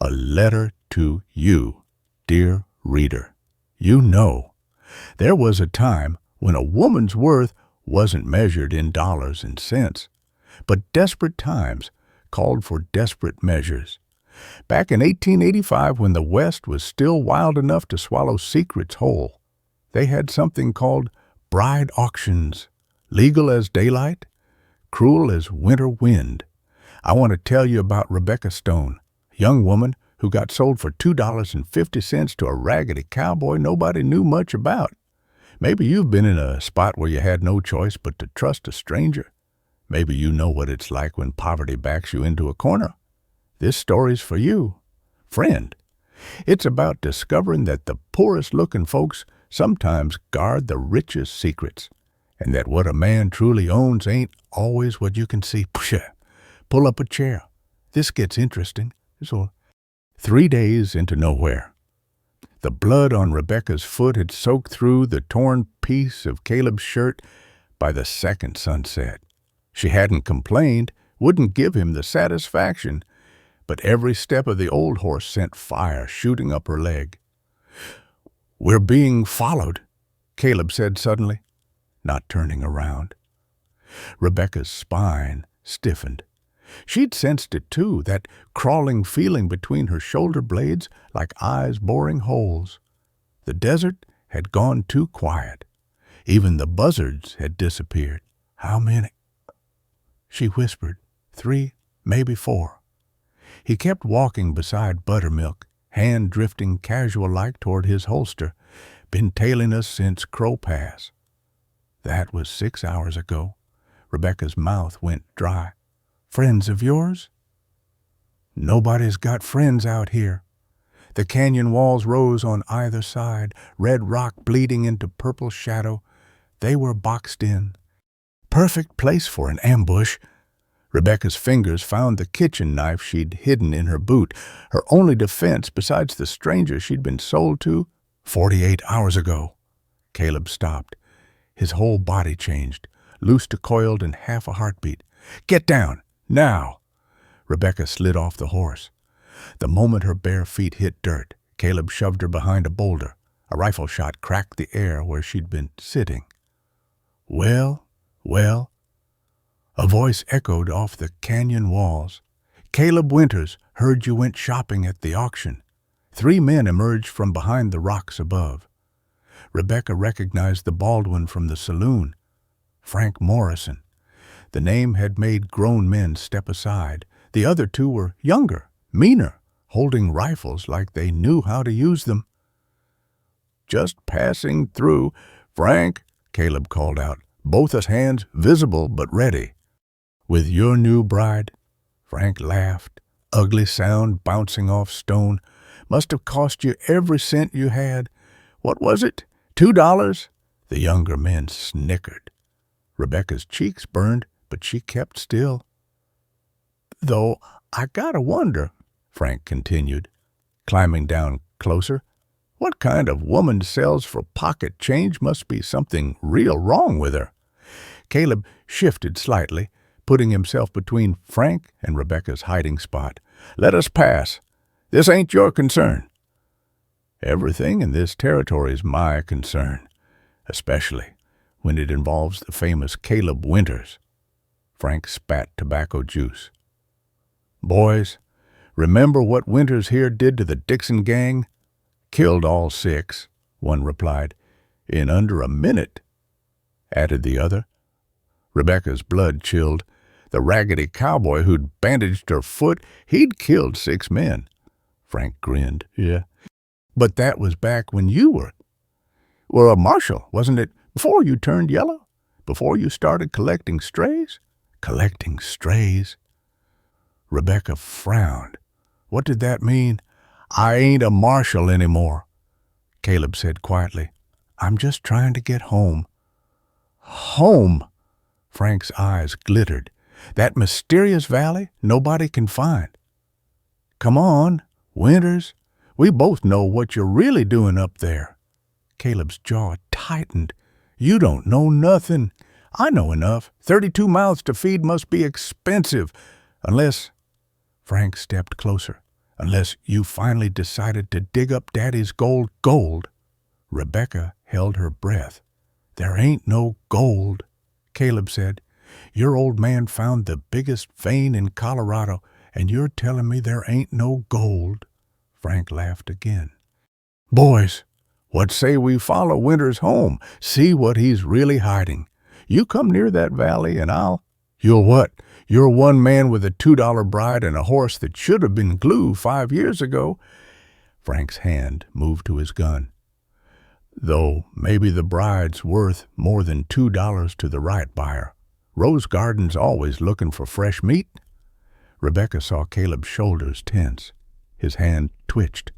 A letter to you, dear reader. You know, there was a time when a woman's worth wasn't measured in dollars and cents, but desperate times called for desperate measures. Back in 1885, when the West was still wild enough to swallow secrets whole, they had something called bride auctions, legal as daylight, cruel as winter wind. I want to tell you about Rebecca Stone, a young woman who got sold for $2.50 to a raggedy cowboy nobody knew much about. Maybe you've been in a spot where you had no choice but to trust a stranger. Maybe you know what it's like when poverty backs you into a corner. This story's for you, friend. It's about discovering that the poorest-looking folks sometimes guard the richest secrets, and that what a man truly owns ain't always what you can see. Pull up a chair. This gets interesting. So, 3 days into nowhere. The blood on Rebecca's foot had soaked through the torn piece of Caleb's shirt by the second sunset. She hadn't complained, wouldn't give him the satisfaction, but every step of the old horse sent fire shooting up her leg. "We're being followed," Caleb said suddenly, not turning around. Rebecca's spine stiffened. She'd sensed it too, that crawling feeling between her shoulder blades like eyes boring holes. The desert had gone too quiet. Even the buzzards had disappeared. "How many?" she whispered. "3, maybe 4. He kept walking beside Buttermilk, hand drifting casual-like toward his holster. "Been tailing us since Crow Pass." That was 6 hours ago. Rebecca's mouth went dry. "Friends of yours?" "Nobody's got friends out here." The canyon walls rose on either side, red rock bleeding into purple shadow. They were boxed in. Perfect place for an ambush. Rebecca's fingers found the kitchen knife she'd hidden in her boot, her only defense besides the stranger she'd been sold to 48 hours ago. Caleb stopped. His whole body changed, loose to coiled in half a heartbeat. "Get down! Now!" Rebecca slid off the horse. The moment her bare feet hit dirt, Caleb shoved her behind a boulder. A rifle shot cracked the air where she'd been sitting. "Well, well," a voice echoed off the canyon walls. "Caleb Winters heard you went shopping at the auction." 3 men emerged from behind the rocks above. Rebecca recognized the bald one from the saloon, Frank Morrison. The name had made grown men step aside. The other 2 were younger, meaner, holding rifles like they knew how to use them. "Just passing through, Frank," Caleb called out, both his hands visible but ready. "With your new bride?" Frank laughed, ugly sound bouncing off stone. "Must have cost you every cent you had. What was it? $2? The younger men snickered. Rebecca's cheeks burned, but she kept still. "Though I gotta wonder," Frank continued, climbing down closer, "what kind of woman sells for pocket change? Must be something real wrong with her." Caleb shifted slightly, putting himself between Frank and Rebecca's hiding spot. "Let us pass. This ain't your concern." "Everything in this territory is my concern, especially when it involves the famous Caleb Winters." Frank spat tobacco juice. "Boys, remember what Winters here did to the Dixon gang?" "Killed all 6, one replied. "In under a minute," added the other. Rebecca's blood chilled. The raggedy cowboy who'd bandaged her foot, he'd killed 6 men. Frank grinned. "Yeah, but that was back when you were a marshal, wasn't it? Before you turned yellow? Before you started collecting strays?" "Collecting strays?" Rebecca frowned. What did that mean? "I ain't a marshal anymore," Caleb said quietly. "I'm just trying to get home." "Home?" Frank's eyes glittered. "That mysterious valley nobody can find." "Come on, Winters. We both know what you're really doing up there." Caleb's jaw tightened. "You don't know nothing." "I know enough. 32 mouths to feed must be expensive. Unless—" Frank stepped closer. Unless you finally decided to dig up Daddy's gold. Gold? Rebecca held her breath. There ain't no gold, Caleb said. Your old man found the biggest vein in Colorado, and you're telling me there ain't no gold. Frank laughed again. Boys, what say we follow Winters home, see what he's really hiding? You come near that valley and You'll what? You're one man with a $2 bride and a horse that should have been glue 5 years ago. Frank's hand moved to his gun. Though maybe the bride's worth more than $2 to the right buyer. Rose Garden's always looking for fresh meat. Rebecca saw Caleb's shoulders tense. His hand twitched.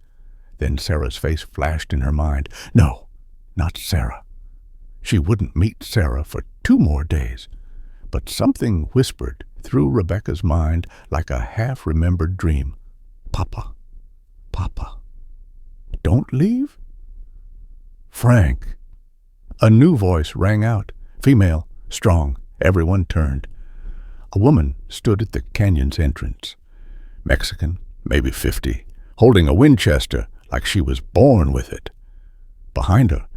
Then Sarah's face flashed in her mind. No, not Sarah. She wouldn't meet Sarah for 2 more days. But something whispered through Rebecca's mind like a half-remembered dream. Papa, Papa, don't leave? Frank. A new voice rang out, female, strong. Everyone turned. A woman stood at the canyon's entrance. Mexican, maybe 50, holding a Winchester like she was born with it. Behind her,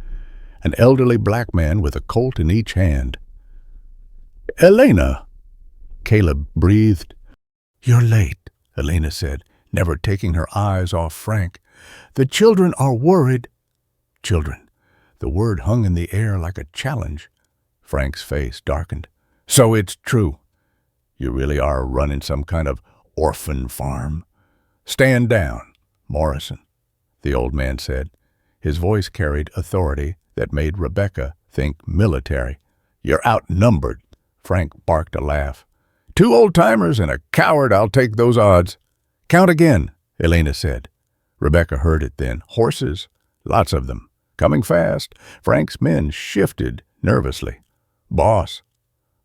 an elderly black man with a Colt in each hand. Elena, Caleb breathed. You're late, Elena said, never taking her eyes off Frank. The children are worried. Children. The word hung in the air like a challenge. Frank's face darkened. So it's true. You really are running some kind of orphan farm. Stand down, Morrison, the old man said. His voice carried authority that made Rebecca think military. You're outnumbered. Frank barked a laugh. 2 old-timers and a coward, I'll take those odds. Count again, Elena said. Rebecca heard it then. Horses, lots of them, coming fast. Frank's men shifted nervously. Boss.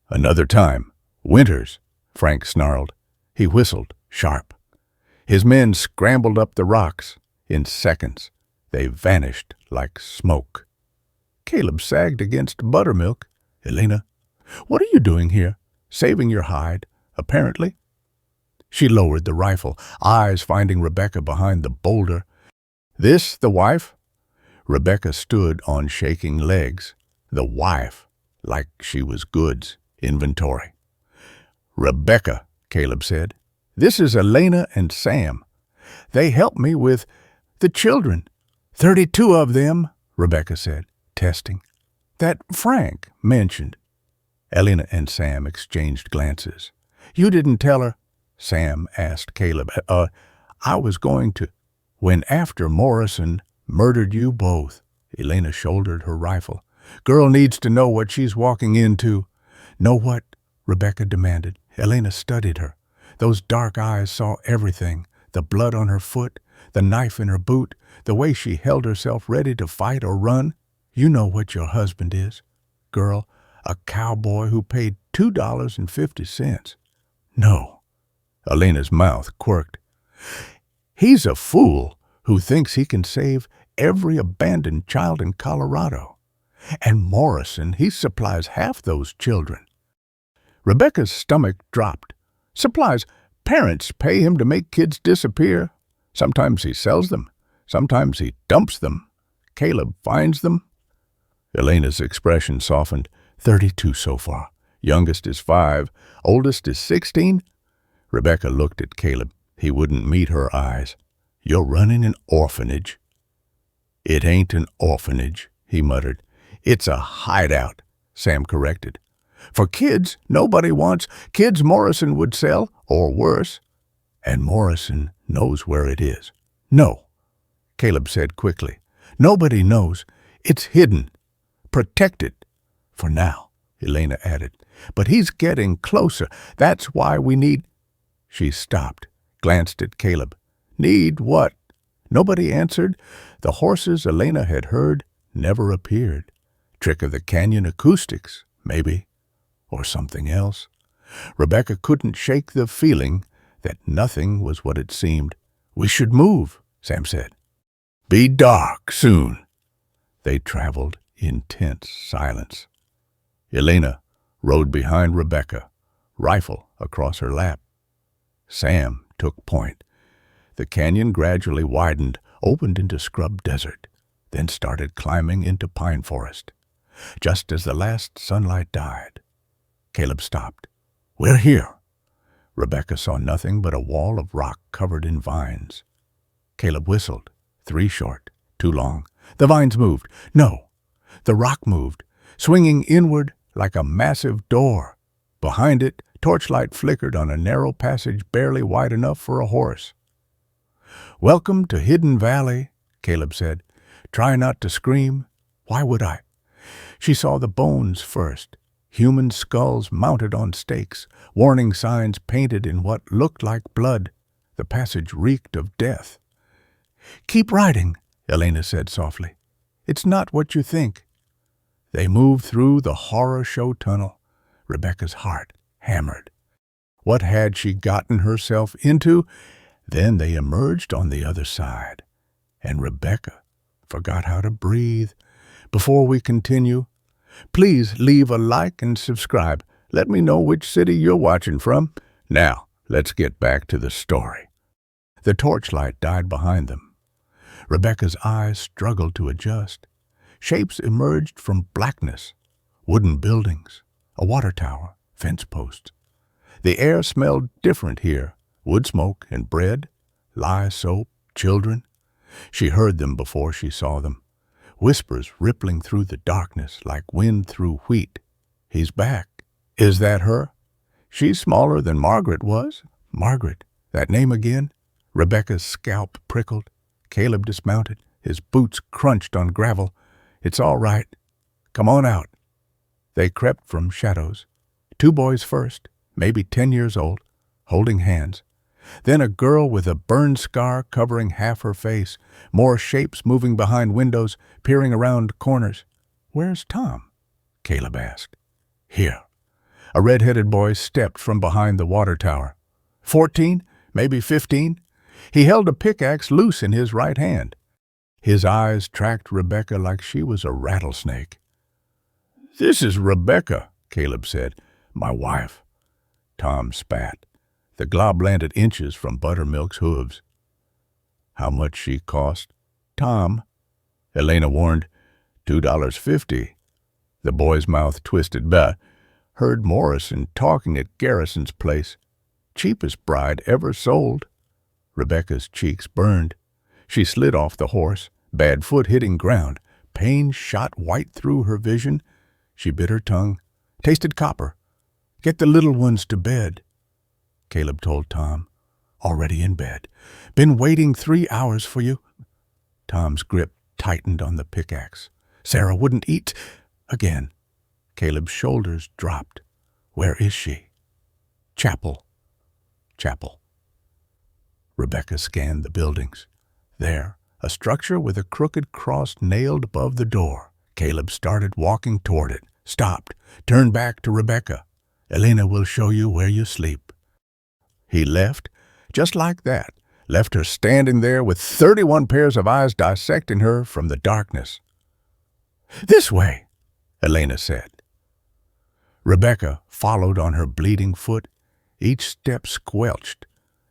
Another time. Winters, Frank snarled. He whistled, sharp. His men scrambled up the rocks. In seconds, they vanished like smoke. Caleb sagged against buttermilk. Elena, what are you doing here? Saving your hide, apparently. She lowered the rifle, eyes finding Rebecca behind the boulder. This the wife? Rebecca stood on shaking legs. The wife, like she was goods, inventory. Rebecca, Caleb said. This is Elena and Sam. They help me with the children. 32 of them, Rebecca said, testing. That Frank mentioned. Elena and Sam exchanged glances. You didn't tell her? Sam asked Caleb. I was going to. When after Morrison murdered you both. Elena shouldered her rifle. Girl needs to know what she's walking into. Know what? Rebecca demanded. Elena studied her. Those dark eyes saw everything. The blood on her foot, the knife in her boot, the way she held herself ready to fight or run. You know what your husband is. Girl, a cowboy who paid $2.50. No. Elena's mouth quirked. He's a fool who thinks he can save every abandoned child in Colorado. And Morrison, he supplies half those children. Rebecca's stomach dropped. Supplies. Parents pay him to make kids disappear. Sometimes he sells them. Sometimes he dumps them. Caleb finds them. Elena's expression softened. 32 so far. Youngest is 5. Oldest is 16. Rebecca looked at Caleb. He wouldn't meet her eyes. You're running an orphanage. It ain't an orphanage, he muttered. It's a hideout, Sam corrected. For kids nobody wants. Kids Morrison would sell, or worse. And Morrison knows where it is. No, Caleb said quickly. Nobody knows. It's hidden. Protected. For now, Elena added. But he's getting closer. That's why we need... She stopped, glanced at Caleb. Need what? Nobody answered. The horses Elena had heard never appeared. Trick of the canyon acoustics, maybe. Or something else. Rebecca couldn't shake the feeling that nothing was what it seemed. We should move, Sam said. Be dark soon. They traveled in tense silence. Elena rode behind Rebecca, rifle across her lap. Sam took point. The canyon gradually widened, opened into scrub desert, then started climbing into pine forest. Just as the last sunlight died, Caleb stopped. "We're here." Rebecca saw nothing but a wall of rock covered in vines. Caleb whistled. 3 short, 2 long. The vines moved. No, the rock moved, swinging inward like a massive door. Behind it, torchlight flickered on a narrow passage barely wide enough for a horse. "Welcome to Hidden Valley," Caleb said. "Try not to scream." "Why would I?" She saw the bones first. Human skulls mounted on stakes, warning signs painted in what looked like blood. The passage reeked of death. "Keep riding," Elena said softly. "It's not what you think." They moved through the horror show tunnel. Rebecca's heart hammered. What had she gotten herself into? Then they emerged on the other side, and Rebecca forgot how to breathe. Before we continue, please leave a like and subscribe. Let me know which city you're watching from. Now, let's get back to the story. The torchlight died behind them. Rebecca's eyes struggled to adjust. Shapes emerged from blackness. Wooden buildings, a water tower, fence posts. The air smelled different here. Wood smoke and bread, lye soap, children. She heard them before she saw them. Whispers rippling through the darkness like wind through wheat. "He's back." Is that her? She's smaller than Margaret was. Margaret, that name again? Rebecca's scalp prickled. Caleb dismounted. His boots crunched on gravel. "It's all right. Come on out." They crept from shadows. 2 boys first, maybe 10 years old, holding hands. Then a girl with a burn scar covering half her face. More shapes moving behind windows, peering around corners. "Where's Tom?" Caleb asked. "Here." A red-headed boy stepped from behind the water tower. 14, maybe 15. He held a pickaxe loose in his right hand. His eyes tracked Rebecca like she was a rattlesnake. "This is Rebecca," Caleb said. "My wife." Tom spat. The glob landed inches from Buttermilk's hooves. "How much she cost?" "Tom," Elena warned. $2.50. The boy's mouth twisted. "But heard Morrison talking at Garrison's place. Cheapest bride ever sold." Rebecca's cheeks burned. She slid off the horse, bad foot hitting ground. Pain shot white through her vision. She bit her tongue, tasted copper. "Get the little ones to bed," Caleb told Tom. "Already in bed. Been waiting 3 hours for you." Tom's grip tightened on the pickaxe. "Sarah wouldn't eat." Again. Caleb's shoulders dropped. "Where is she?" "Chapel." Chapel. Rebecca scanned the buildings. There, a structure with a crooked cross nailed above the door. Caleb started walking toward it, stopped, turned back to Rebecca. "Elena will show you where you sleep." He left, just like that, left her standing there with 31 pairs of eyes dissecting her from the darkness. "This way," Elena said. Rebecca followed on her bleeding foot. Each step squelched.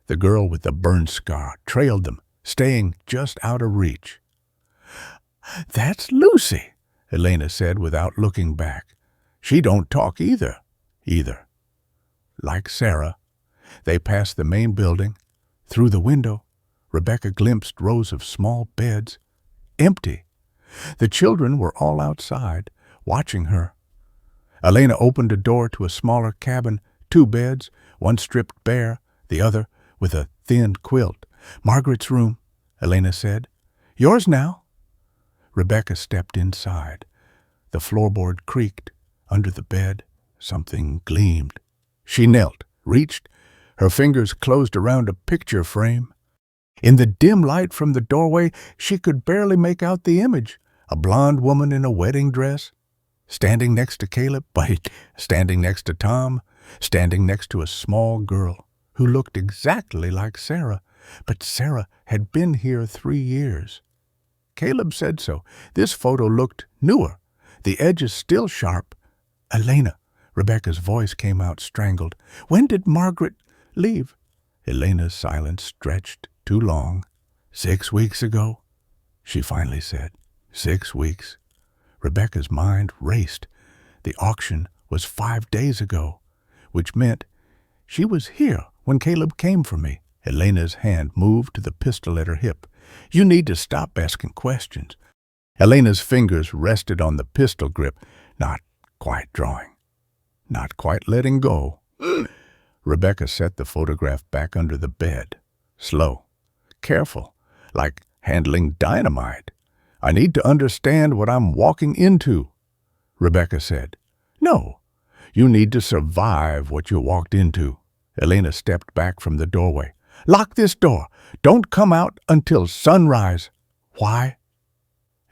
The girl with the burn scar trailed them, staying just out of reach. "That's Lucy," Elena said without looking back. "She don't talk either." Like Sarah, they passed the main building. Through the window, Rebecca glimpsed rows of small beds, empty. The children were all outside, watching her. Elena opened a door to a smaller cabin, 2 beds, one stripped bare, the other with a thin quilt. "Margaret's room," Elena said. "Yours now." Rebecca stepped inside. The floorboard creaked. Under the bed, something gleamed. She knelt, reached. Her fingers closed around a picture frame. In the dim light from the doorway, she could barely make out the image. A blonde woman in a wedding dress, standing next to Caleb, standing next to Tom, standing next to a small girl who looked exactly like Sarah, but Sarah had been here 3 years. Caleb said so. This photo looked newer, the edges still sharp. "Elena," Rebecca's voice came out strangled. "When did Margaret leave?" Elena's silence stretched too long. 6 weeks ago, she finally said. 6 weeks. Rebecca's mind raced. The auction was 5 days ago, which meant she was here when Caleb came for me. Elena's hand moved to the pistol at her hip. You need to stop asking questions. Elena's fingers rested on the pistol grip, not quite drawing, not quite letting go. Rebecca set the photograph back under the bed. Slow, careful, like handling dynamite. I need to understand what I'm walking into, Rebecca said. No, you need to survive what you walked into. Elena stepped back from the doorway. Lock this door. Don't come out until sunrise. Why?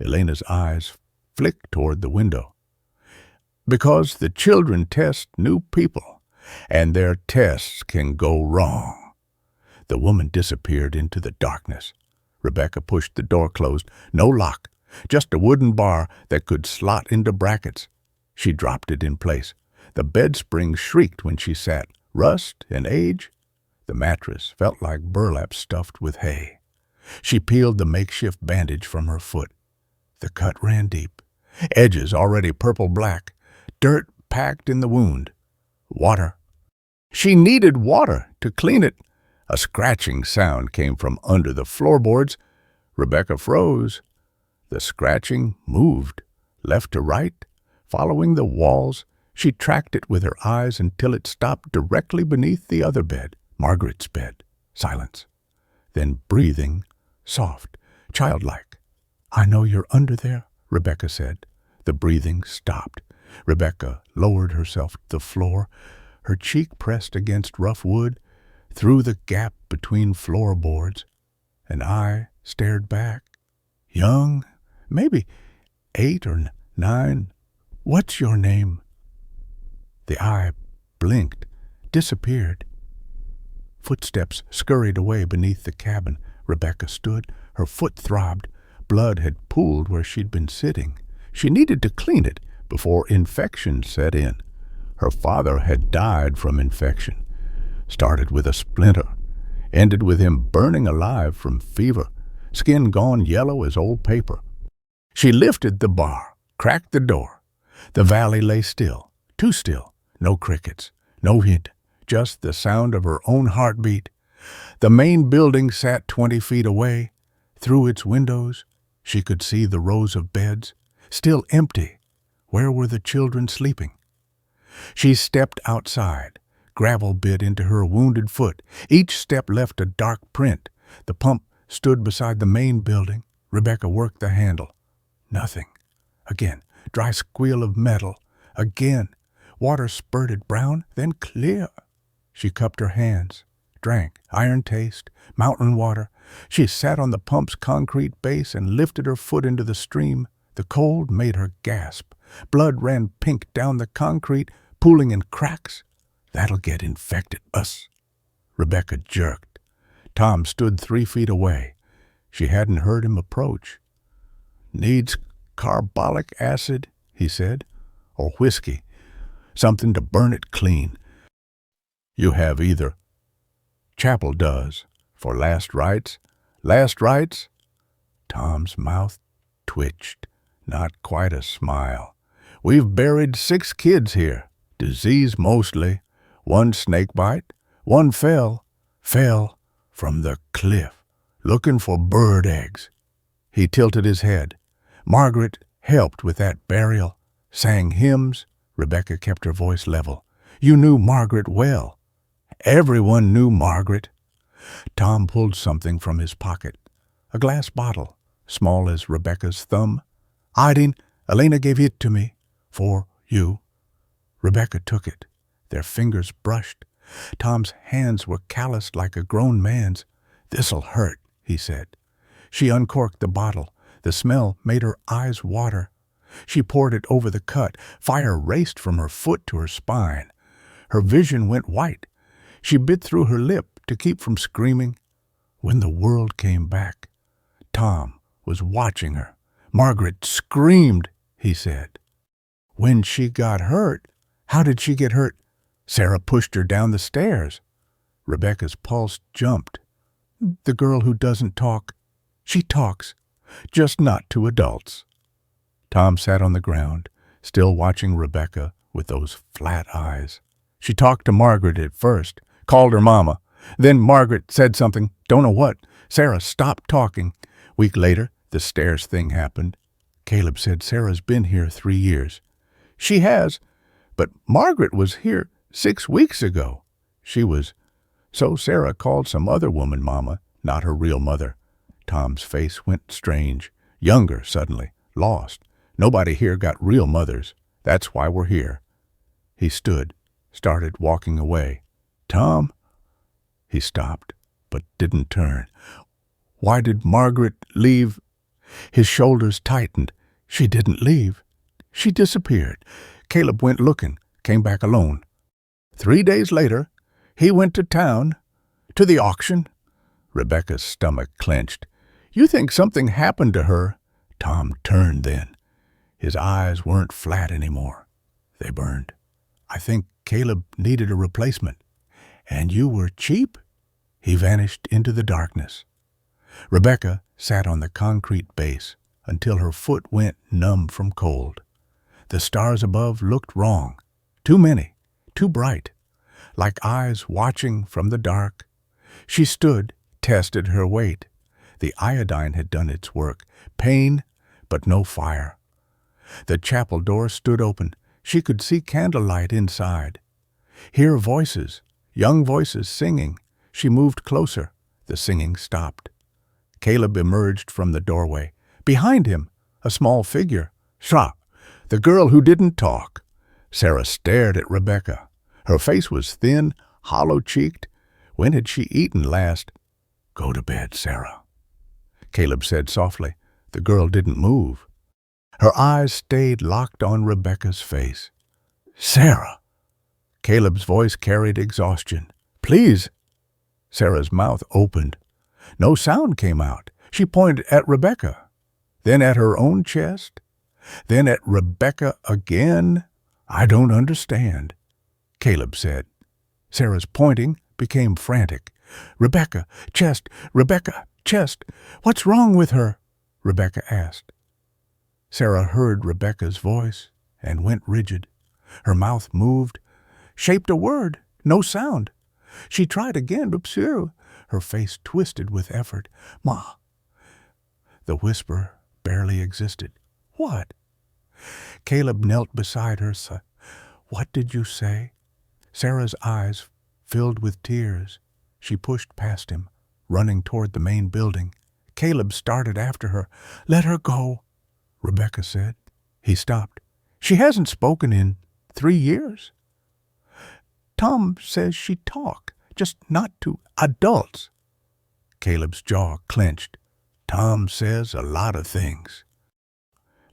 Elena's eyes flicked toward the window. Because the children test new people, and their tests can go wrong. The woman disappeared into the darkness. Rebecca pushed the door closed. No lock, just a wooden bar that could slot into brackets. She dropped it in place. The bed spring shrieked when she sat. Rust and age. The mattress felt like burlap stuffed with hay. She peeled the makeshift bandage from her foot. The cut ran deep, edges already purple-black, dirt packed in the wound. Water. She needed water to clean it. A scratching sound came from under the floorboards. Rebecca froze. The scratching moved, left to right, following the walls. She tracked it with her eyes until it stopped directly beneath the other bed, Margaret's bed. Silence. Then breathing, soft, childlike. I know you're under there, Rebecca said. The breathing stopped. Rebecca lowered herself to the floor, her cheek pressed against rough wood, through the gap between floorboards. And I stared back. Young, maybe 8 or 9. What's your name? The eye blinked, disappeared. Footsteps scurried away beneath the cabin. Rebecca stood. Her foot throbbed. Blood had pooled where she'd been sitting. She needed to clean it before infection set in. Her father had died from infection. Started with a splinter. Ended with him burning alive from fever, skin gone yellow as old paper. She lifted the bar, cracked the door. The valley lay still, too still. No crickets, no hint, just the sound of her own heartbeat. The main building sat 20 feet away. Through its windows, she could see the rows of beds, still empty. Where were the children sleeping? She stepped outside. Gravel bit into her wounded foot. Each step left a dark print. The pump stood beside the main building. Rebecca worked the handle. Nothing. Again, dry squeal of metal. Again. Water spurted brown, then clear. She cupped her hands, drank, iron taste, mountain water. She sat on the pump's concrete base and lifted her foot into the stream. The cold made her gasp. Blood ran pink down the concrete, pooling in cracks. That'll get infected us. Rebecca jerked. Tom stood 3 feet away. She hadn't heard him approach. Needs carbolic acid, he said, or whiskey. Something to burn it clean. You have either. Chapel does. For last rites. Last rites? Tom's mouth twitched. Not quite a smile. We've buried 6 kids here. Disease mostly. 1 snake bite. 1 fell from the cliff, looking for bird eggs. He tilted his head. Margaret helped with that burial. Sang hymns. Rebecca kept her voice level. You knew Margaret well. Everyone knew Margaret. Tom pulled something from his pocket. A glass bottle, small as Rebecca's thumb. Hiding, Elena gave it to me. For you. Rebecca took it. Their fingers brushed. Tom's hands were calloused like a grown man's. This'll hurt, he said. She uncorked the bottle. The smell made her eyes water. She poured it over the cut. Fire raced from her foot to her spine. Her vision went white. She bit through her lip to keep from screaming. When the world came back, Tom was watching her. Margaret screamed, he said. When she got hurt, how did she get hurt? Sarah pushed her down the stairs. Rebecca's pulse jumped. The girl who doesn't talk. She talks, just not to adults." Tom sat on the ground, still watching Rebecca with those flat eyes. She talked to Margaret at first, called her mama. Then Margaret said something, don't know what. Sarah stopped talking. Week later, the stairs thing happened. Caleb said Sarah's been here 3 years. She has, but Margaret was here 6 weeks ago. So Sarah called some other woman mama, not her real mother. Tom's face went strange, younger suddenly, lost. Nobody here got real mothers. That's why we're here. He stood, started walking away. Tom? He stopped, but didn't turn. Why did Margaret leave? His shoulders tightened. She didn't leave. She disappeared. Caleb went looking, came back alone. 3 days later, he went to town, to the auction. Rebecca's stomach clenched. You think something happened to her? Tom turned then. His eyes weren't flat anymore. They burned. I think Caleb needed a replacement. And you were cheap? He vanished into the darkness. Rebecca sat on the concrete base until her foot went numb from cold. The stars above looked wrong. Too many, too bright, like eyes watching from the dark. She stood, tested her weight. The iodine had done its work. Pain, but no fire. The chapel door stood open. She could see candlelight inside. Hear voices, young voices singing. She moved closer. The singing stopped. Caleb emerged from the doorway. Behind him, a small figure. Shah, the girl who didn't talk. Sarah stared at Rebecca. Her face was thin, hollow-cheeked. When had she eaten last? Go to bed, Sarah. Caleb said softly. The girl didn't move. Her eyes stayed locked on Rebecca's face. Sarah! Caleb's voice carried exhaustion. Please! Sarah's mouth opened. No sound came out. She pointed at Rebecca, then at her own chest, then at Rebecca again. I don't understand, Caleb said. Sarah's pointing became frantic. Rebecca, chest, Rebecca, chest. What's wrong with her? Rebecca asked. Sarah heard Rebecca's voice and went rigid. Her mouth moved, shaped a word, no sound. She tried again, but her face twisted with effort. Ma. The whisper barely existed. What? Caleb knelt beside her. What did you say? Sarah's eyes filled with tears. She pushed past him, running toward the main building. Caleb started after her. Let her go, Rebecca said. He stopped. She hasn't spoken in 3 years. Tom says she talk, just not to adults. Caleb's jaw clenched. Tom says a lot of things.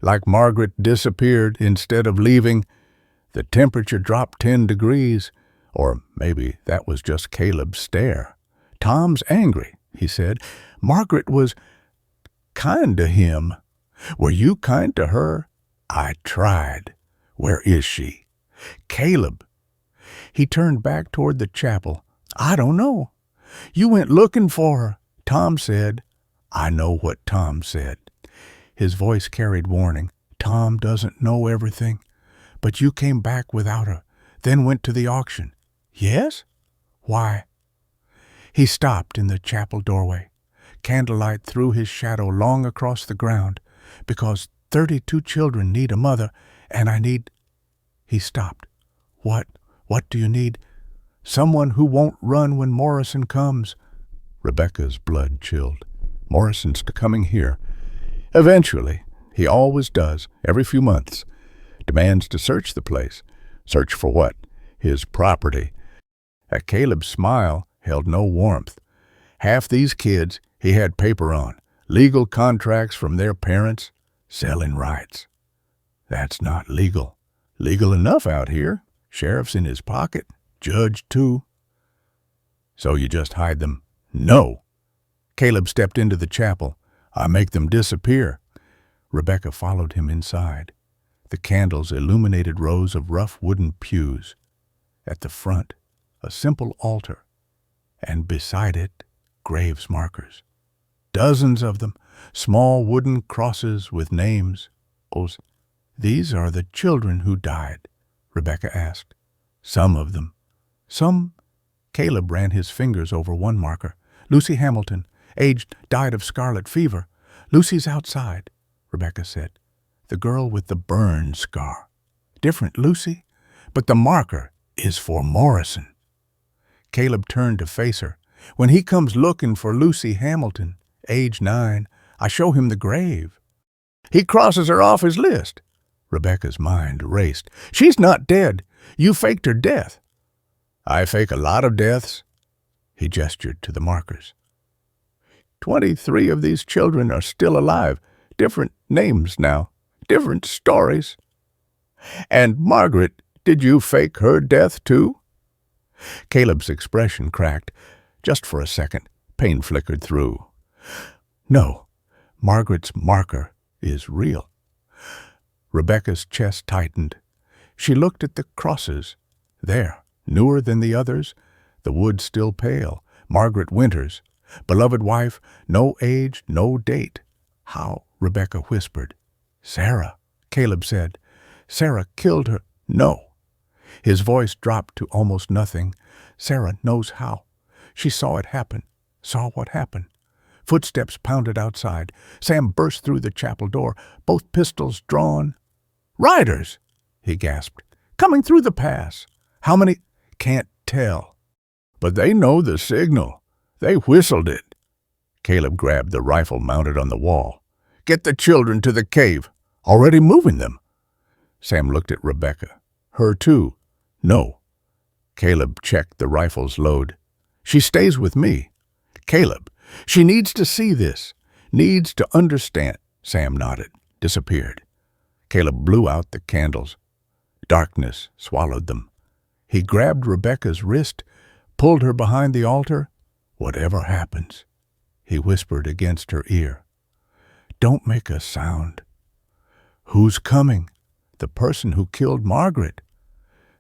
Like Margaret disappeared instead of leaving, the temperature dropped 10 degrees, or maybe that was just Caleb's stare. Tom's angry, he said. Margaret was kind to him. Were you kind to her? I tried. Where is she? Caleb. He turned back toward the chapel. I don't know. You went looking for her, Tom said. I know what Tom said. His voice carried warning. Tom doesn't know everything. But you came back without her, then went to the auction. Yes? Why? He stopped in the chapel doorway. Candlelight threw his shadow long across the ground. Because 32 children need a mother, and I need... He stopped. What do you need? Someone who won't run when Morrison comes. Rebecca's blood chilled. Morrison's coming here. Eventually. He always does, every few months. Demands to search the place. Search for what? His property. Caleb's smile held no warmth. Half these kids he had paper on, legal contracts from their parents, selling rights. That's not legal. Legal enough out here. Sheriff's in his pocket. Judge, too. So you just hide them? No. Caleb stepped into the chapel. I make them disappear. Rebecca followed him inside. The candles illuminated rows of rough wooden pews. At the front, a simple altar, and beside it, graves markers. Dozens of them, small wooden crosses with names. "Oh, these are the children who died," Rebecca asked. "Some of them. Some—" Caleb ran his fingers over one marker. "Lucy Hamilton, aged, died of scarlet fever. Lucy's outside," Rebecca said. "The girl with the burn scar. Different Lucy, but the marker is for Morrison." Caleb turned to face her. "When he comes looking for Lucy Hamilton, age 9, I show him the grave. He crosses her off his list." Rebecca's mind raced. "She's not dead. You faked her death." "I fake a lot of deaths." He gestured to the markers. 23 of these children are still alive. Different names now. Different stories. "And Margaret, did you fake her death too?" Caleb's expression cracked. Just for a second, pain flickered through. "No, Margaret's marker is real." Rebecca's chest tightened. She looked at the crosses. There, newer than the others, the wood still pale, Margaret Winters, beloved wife, no age, no date. "How?" Rebecca whispered. "Sarah," Caleb said. "Sarah killed her." "No." His voice dropped to almost nothing. "Sarah knows how. She saw it happen. Saw what happened." Footsteps pounded outside. Sam burst through the chapel door, both pistols drawn. "Riders!" he gasped. "Coming through the pass. How many?" "Can't tell. But they know the signal. They whistled it." Caleb grabbed the rifle mounted on the wall. "Get the children to the cave. Already moving them." Sam looked at Rebecca. "Her too?" "No." Caleb checked the rifle's load. "She stays with me." "Caleb, she needs to see this. Needs to understand." Sam nodded, disappeared. Caleb blew out the candles. Darkness swallowed them. He grabbed Rebecca's wrist, pulled her behind the altar. "Whatever happens," he whispered against her ear, "don't make a sound." "Who's coming?" "The person who killed Margaret."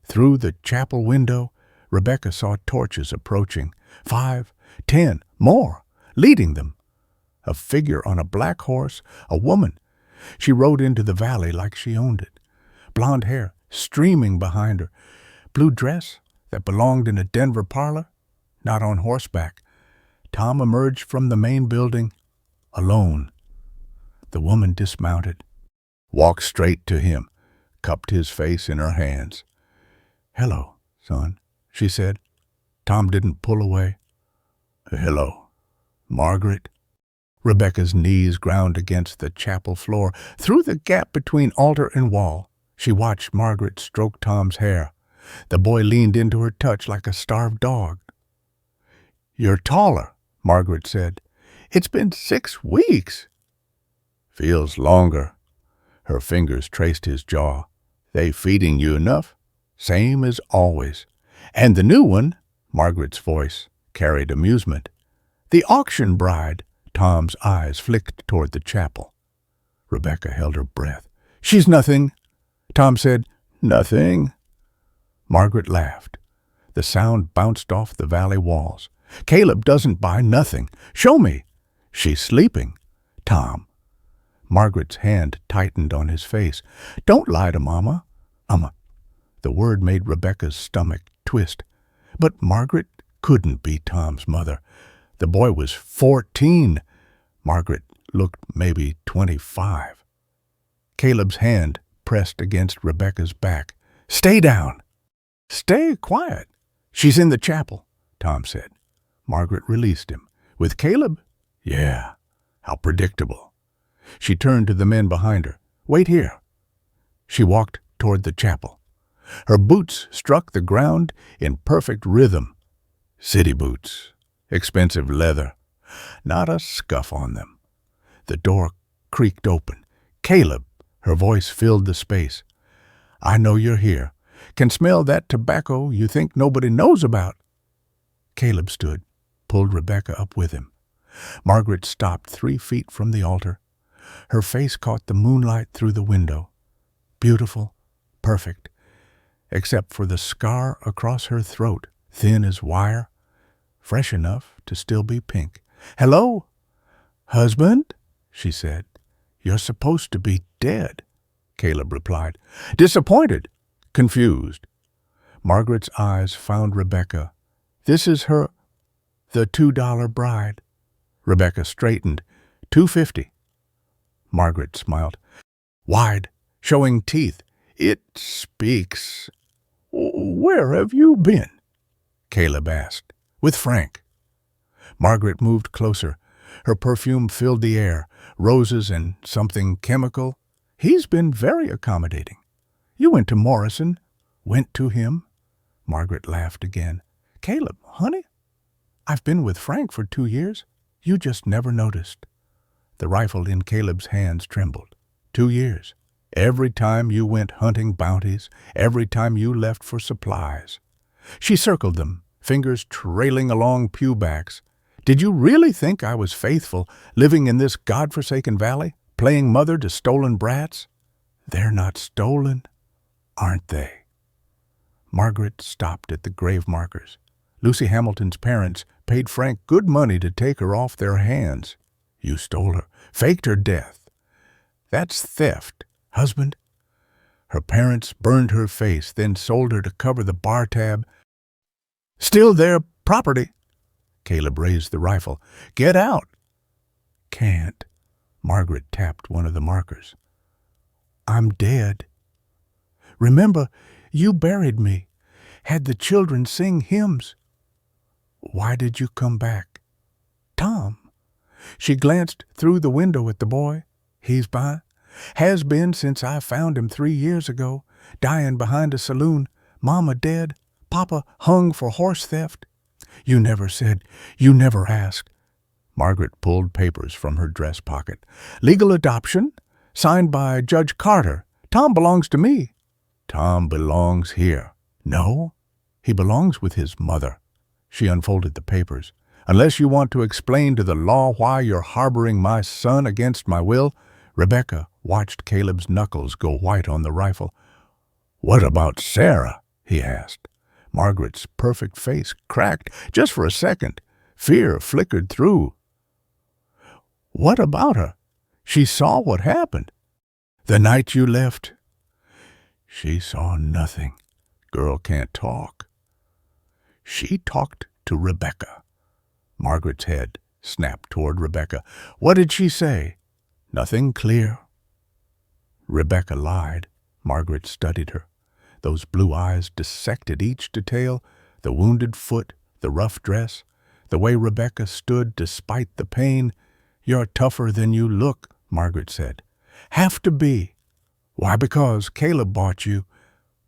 Through the chapel window, Rebecca saw torches approaching. 5, 10, more, leading them. A figure on a black horse, a woman. She rode into the valley like she owned it. Blonde hair streaming behind her. Blue dress that belonged in a Denver parlor. Not on horseback. Tom emerged from the main building, alone. The woman dismounted, walked straight to him, cupped his face in her hands. "Hello, son," she said. Tom didn't pull away. "Hello, Margaret." Rebecca's knees ground against the chapel floor. Through the gap between altar and wall, she watched Margaret stroke Tom's hair. The boy leaned into her touch like a starved dog. "You're taller," Margaret said. "It's been 6 weeks." "Feels longer." Her fingers traced his jaw. "They feeding you enough?" "Same as always." "And the new one," Margaret's voice carried amusement. "The auction bride." Tom's eyes flicked toward the chapel. Rebecca held her breath. "She's nothing." Tom said, "Nothing." Margaret laughed. The sound bounced off the valley walls. "Caleb doesn't buy nothing. Show me." "She's sleeping." "Tom." Margaret's hand tightened on his face. "Don't lie to Mama." The word made Rebecca's stomach twist. But Margaret couldn't be Tom's mother. The boy was 14. Margaret looked maybe 25. Caleb's hand pressed against Rebecca's back. "Stay down." "Stay quiet." "She's in the chapel," Tom said. Margaret released him. "With Caleb?" "Yeah." "How predictable." She turned to the men behind her. "Wait here." She walked toward the chapel. Her boots struck the ground in perfect rhythm. City boots. Expensive leather. Not a scuff on them. The door creaked open. "Caleb," her voice filled the space. "I know you're here. Can smell that tobacco you think nobody knows about." Caleb stood, pulled Rebecca up with him. Margaret stopped 3 feet from the altar. Her face caught the moonlight through the window. Beautiful, perfect, except for the scar across her throat, thin as wire. fresh enough to still be pink. "Hello, husband," she said. "You're supposed to be dead," Caleb replied. Disappointed, confused. Margaret's eyes found Rebecca. "This is her, the $2 bride." Rebecca straightened. $2.50. Margaret smiled. Wide, showing teeth. "It speaks." "Where have you been?" Caleb asked. "With Frank." Margaret moved closer. Her perfume filled the air, roses and something chemical. "He's been very accommodating." "You went to Morrison?" "Went to him?" Margaret laughed again. "Caleb, honey, I've been with Frank for 2 years. You just never noticed." The rifle in Caleb's hands trembled. 2 years. Every time you went hunting bounties, every time you left for supplies. She circled them, fingers trailing along pew backs. "Did you really think I was faithful, living in this godforsaken valley, playing mother to stolen brats?" "They're not stolen, aren't they?" Margaret stopped at the grave markers. Lucy Hamilton's parents paid Frank good money to take her off their hands. "You stole her, faked her death." "That's theft, husband." Her parents burned her face, then sold her to cover the bar tab. "Still their property." Caleb raised the rifle. "Get out." "Can't." Margaret tapped one of the markers. "I'm dead. Remember, you buried me, had the children sing hymns. Why did you come back?" "Tom." She glanced through the window at the boy. "He's by. Has been since I found him 3 years ago, dying behind a saloon. Mama dead, Papa hung for horse theft." "You never said, you never asked." Margaret pulled papers from her dress pocket. "Legal adoption, signed by Judge Carter. Tom belongs to me." "Tom belongs here." "No, he belongs with his mother." She unfolded the papers. "Unless you want to explain to the law why you're harboring my son against my will." Rebecca watched Caleb's knuckles go white on the rifle. "What about Sarah?" he asked. Margaret's perfect face cracked just for a second. Fear flickered through. "What about her? She saw what happened." "The night you left." "She saw nothing. Girl can't talk." "She talked to Rebecca." Margaret's head snapped toward Rebecca. "What did she say?" "Nothing clear." Rebecca lied. Margaret studied her. Those blue eyes dissected each detail, the wounded foot, the rough dress, the way Rebecca stood despite the pain. "You're tougher than you look," Margaret said. "Have to be." "Why, because Caleb bought you."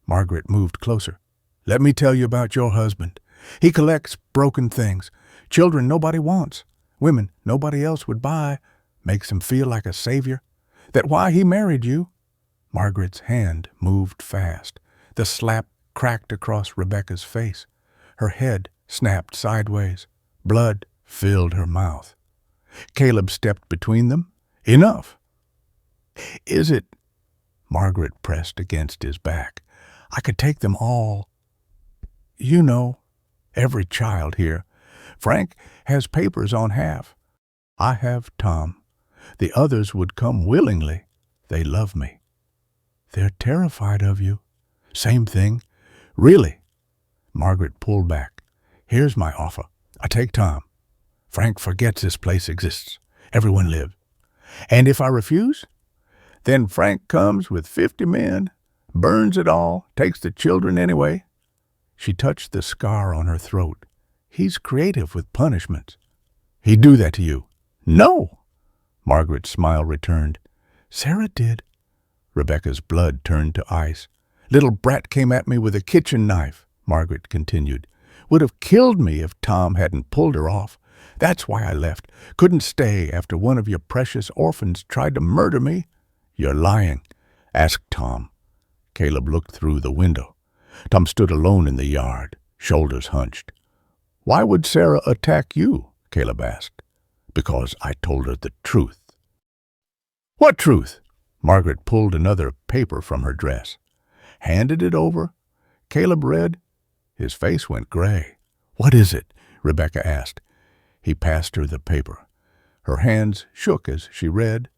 Margaret moved closer. "Let me tell you about your husband. He collects broken things, children nobody wants, women nobody else would buy, makes him feel like a savior. That why he married you." Margaret's hand moved fast. The slap cracked across Rebecca's face. Her head snapped sideways. Blood filled her mouth. Caleb stepped between them. "Enough." "Is it?" Margaret pressed against his back. "I could take them all. You know, every child here. Frank has papers on half. I have Tom. The others would come willingly. They love me." "They're terrified of you." "Same thing." "Really?" Margaret pulled back. "Here's my offer. I take Tom. Frank forgets this place exists. Everyone lives. And if I refuse, then Frank comes with 50 men, burns it all, takes the children anyway." She touched the scar on her throat. "He's creative with punishments." "He'd do that to you." "No." Margaret's smile returned. "Sarah did." Rebecca's blood turned to ice. "Little brat came at me with a kitchen knife," Margaret continued. "Would have killed me if Tom hadn't pulled her off. That's why I left. Couldn't stay after one of your precious orphans tried to murder me." "You're lying." "Ask Tom." Caleb looked through the window. Tom stood alone in the yard, shoulders hunched. "Why would Sarah attack you?" Caleb asked. "Because I told her the truth." "What truth?" Margaret pulled another paper from her dress. Handed it over. Caleb read. His face went gray. "What is it? Rebecca asked. He passed her the paper. Her hands shook as she read.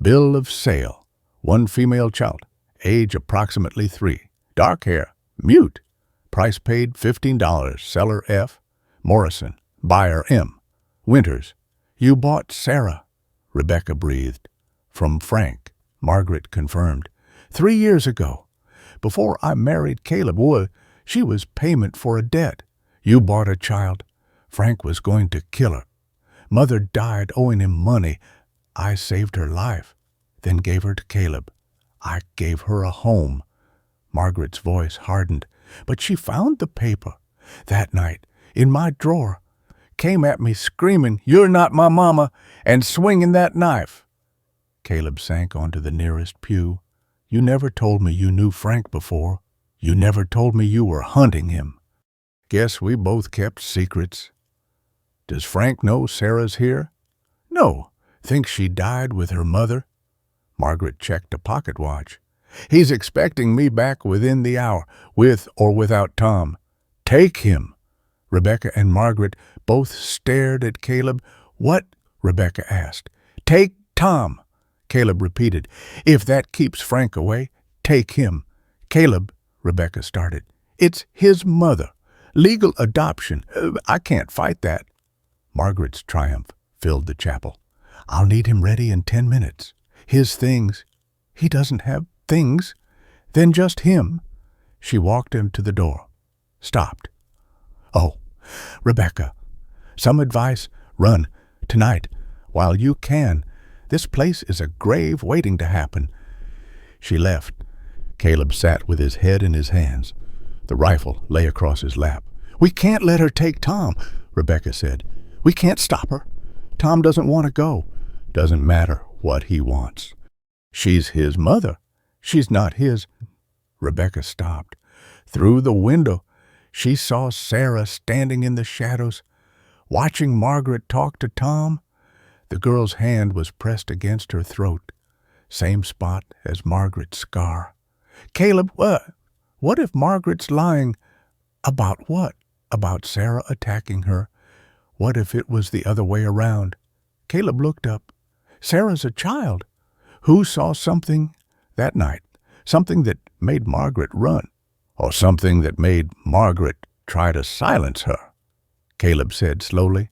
Bill of sale. One female child. Age approximately 3. Dark hair. Mute. Price paid $15. Seller F. Morrison. Buyer M. Winters. You bought Sarah, Rebecca breathed. From Frank, Margaret confirmed. 3 years ago. Before I married Caleb, she was payment for a debt. You bought a child. Frank was going to kill her. Mother died owing him money. I saved her life, then gave her to Caleb. I gave her a home. Margaret's voice hardened, but she found the paper that night in my drawer, came at me screaming, "You're not my mama," and swinging that knife. Caleb sank onto the nearest pew. You never told me you knew Frank before. You never told me you were hunting him. Guess we both kept secrets. Does Frank know Sarah's here? No. Thinks she died with her mother? Margaret checked a pocket watch. He's expecting me back within the hour, with or without Tom. Take him. Rebecca and Margaret both stared at Caleb. What? Rebecca asked. Take Tom. Caleb repeated. If that keeps Frank away, take him. Caleb, Rebecca started. It's his mother. Legal adoption. I can't fight that. Margaret's triumph filled the chapel. I'll need him ready in 10 minutes. His things. He doesn't have things. Then just him. She walked him to the door. Stopped. Oh, Rebecca, some advice. Run. Tonight. While you can. This place is a grave waiting to happen. She left. Caleb sat with his head in his hands. The rifle lay across his lap. We can't let her take Tom, Rebecca said. We can't stop her. Tom doesn't want to go. Doesn't matter what he wants. She's his mother. She's not his. Rebecca stopped. Through the window, she saw Sarah standing in the shadows, watching Margaret talk to Tom. The girl's hand was pressed against her throat, same spot as Margaret's scar. Caleb, what if Margaret's lying? About what? About Sarah attacking her? What if it was the other way around? Caleb looked up. Sarah's a child. Who saw something that night? Something that made Margaret run, or something that made Margaret try to silence her? Caleb said slowly.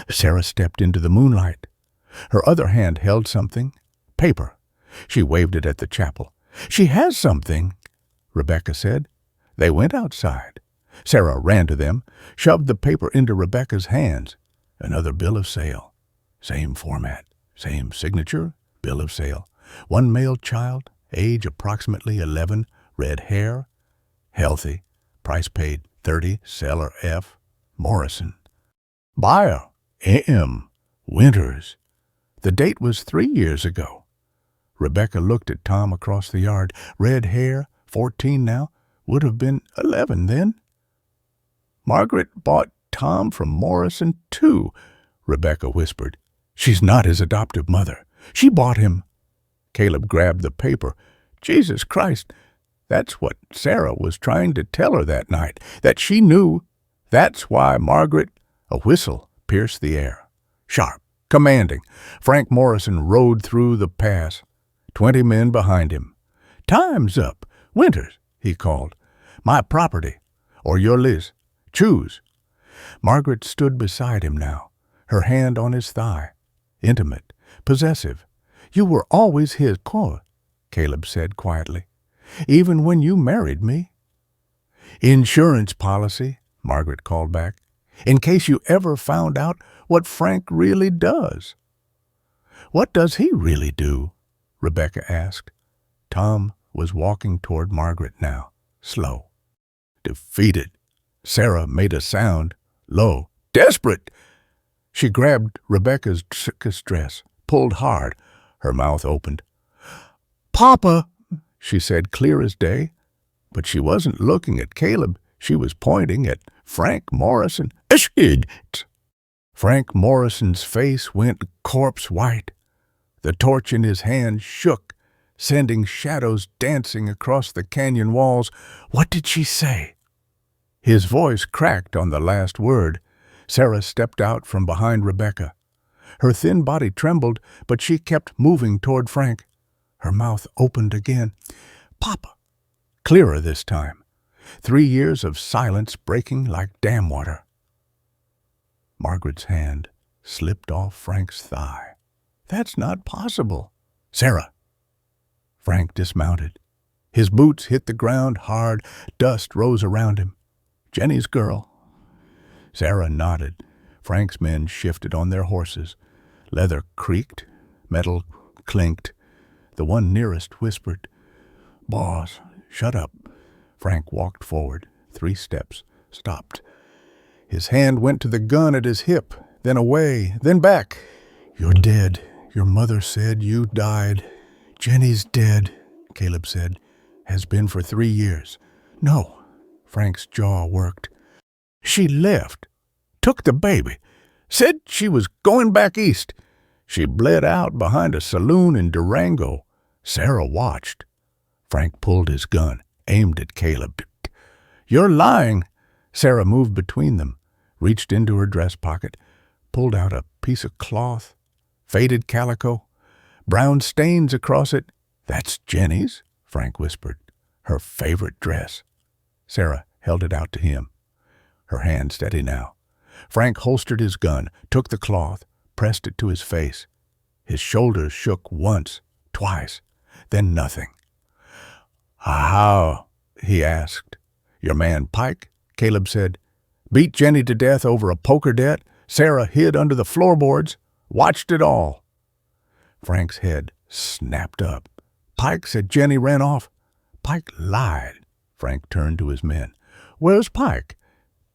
Sarah stepped into the moonlight. Her other hand held something. Paper. She waved it at the chapel. She has something, Rebecca said. They went outside. Sarah ran to them, shoved the paper into Rebecca's hands. Another bill of sale. Same format, same signature, bill of sale. One male child, age approximately 11, red hair, healthy, price paid $30, seller F. Morrison. Buyer, M. Winters. The date was 3 years ago. Rebecca looked at Tom across the yard. Red hair, 14 now, would have been 11 then. Margaret bought Tom from Morrison, too, Rebecca whispered. She's not his adoptive mother. She bought him. Caleb grabbed the paper. Jesus Christ, that's what Sarah was trying to tell her that night, that she knew. That's why Margaret... A whistle pierced the air. Sharp, commanding. Frank Morrison rode through the pass, 20 men behind him. Time's up. Winters, he called. My property, or your Liz. Choose. Margaret stood beside him now, her hand on his thigh. Intimate, possessive. You were always his core, Caleb said quietly. Even when you married me. Insurance policy, Margaret called back. In case you ever found out what Frank really does. What does he really do? Rebecca asked. Tom was walking toward Margaret now, slow. Defeated. Sarah made a sound, low. Desperate! She grabbed Rebecca's dress, pulled hard. Her mouth opened. Papa, she said, clear as day. But she wasn't looking at Caleb. She was pointing at Frank Morrison. Frank Morrison's face went corpse white. The torch in his hand shook, sending shadows dancing across the canyon walls. What did she say? His voice cracked on the last word. Sarah stepped out from behind Rebecca. Her thin body trembled, but she kept moving toward Frank. Her mouth opened again. "Papa!" Clearer this time. 3 years of silence breaking like dam water. Margaret's hand slipped off Frank's thigh. "That's not possible." "Sarah!" Frank dismounted. His boots hit the ground hard. Dust rose around him. "Jenny's girl." Sarah nodded. Frank's men shifted on their horses. Leather creaked. Metal clinked. The one nearest whispered, "Boss, shut up." Frank walked forward. 3 steps. Stopped. His hand went to the gun at his hip, then away, then back. "You're dead. Your mother said you died." "Jenny's dead," Caleb said. "Has been for 3 years." "No." Frank's jaw worked. "She left. Took the baby. Said she was going back east. She bled out behind a saloon in Durango." Sarah watched. Frank pulled his gun, aimed at Caleb. "You're lying." Sarah moved between them, reached into her dress pocket, pulled out a piece of cloth, faded calico, brown stains across it. "That's Jenny's," Frank whispered. "Her favorite dress." Sarah held it out to him, her hand steady now. Frank holstered his gun, took the cloth, pressed it to his face. His shoulders shook once, twice, then nothing. "How?" he asked. "Your man Pike," Caleb said, "beat Jenny to death over a poker debt. Sarah hid under the floorboards, watched it all." Frank's head snapped up. "Pike said Jenny ran off." "Pike lied." Frank turned to his men. "Where's Pike?"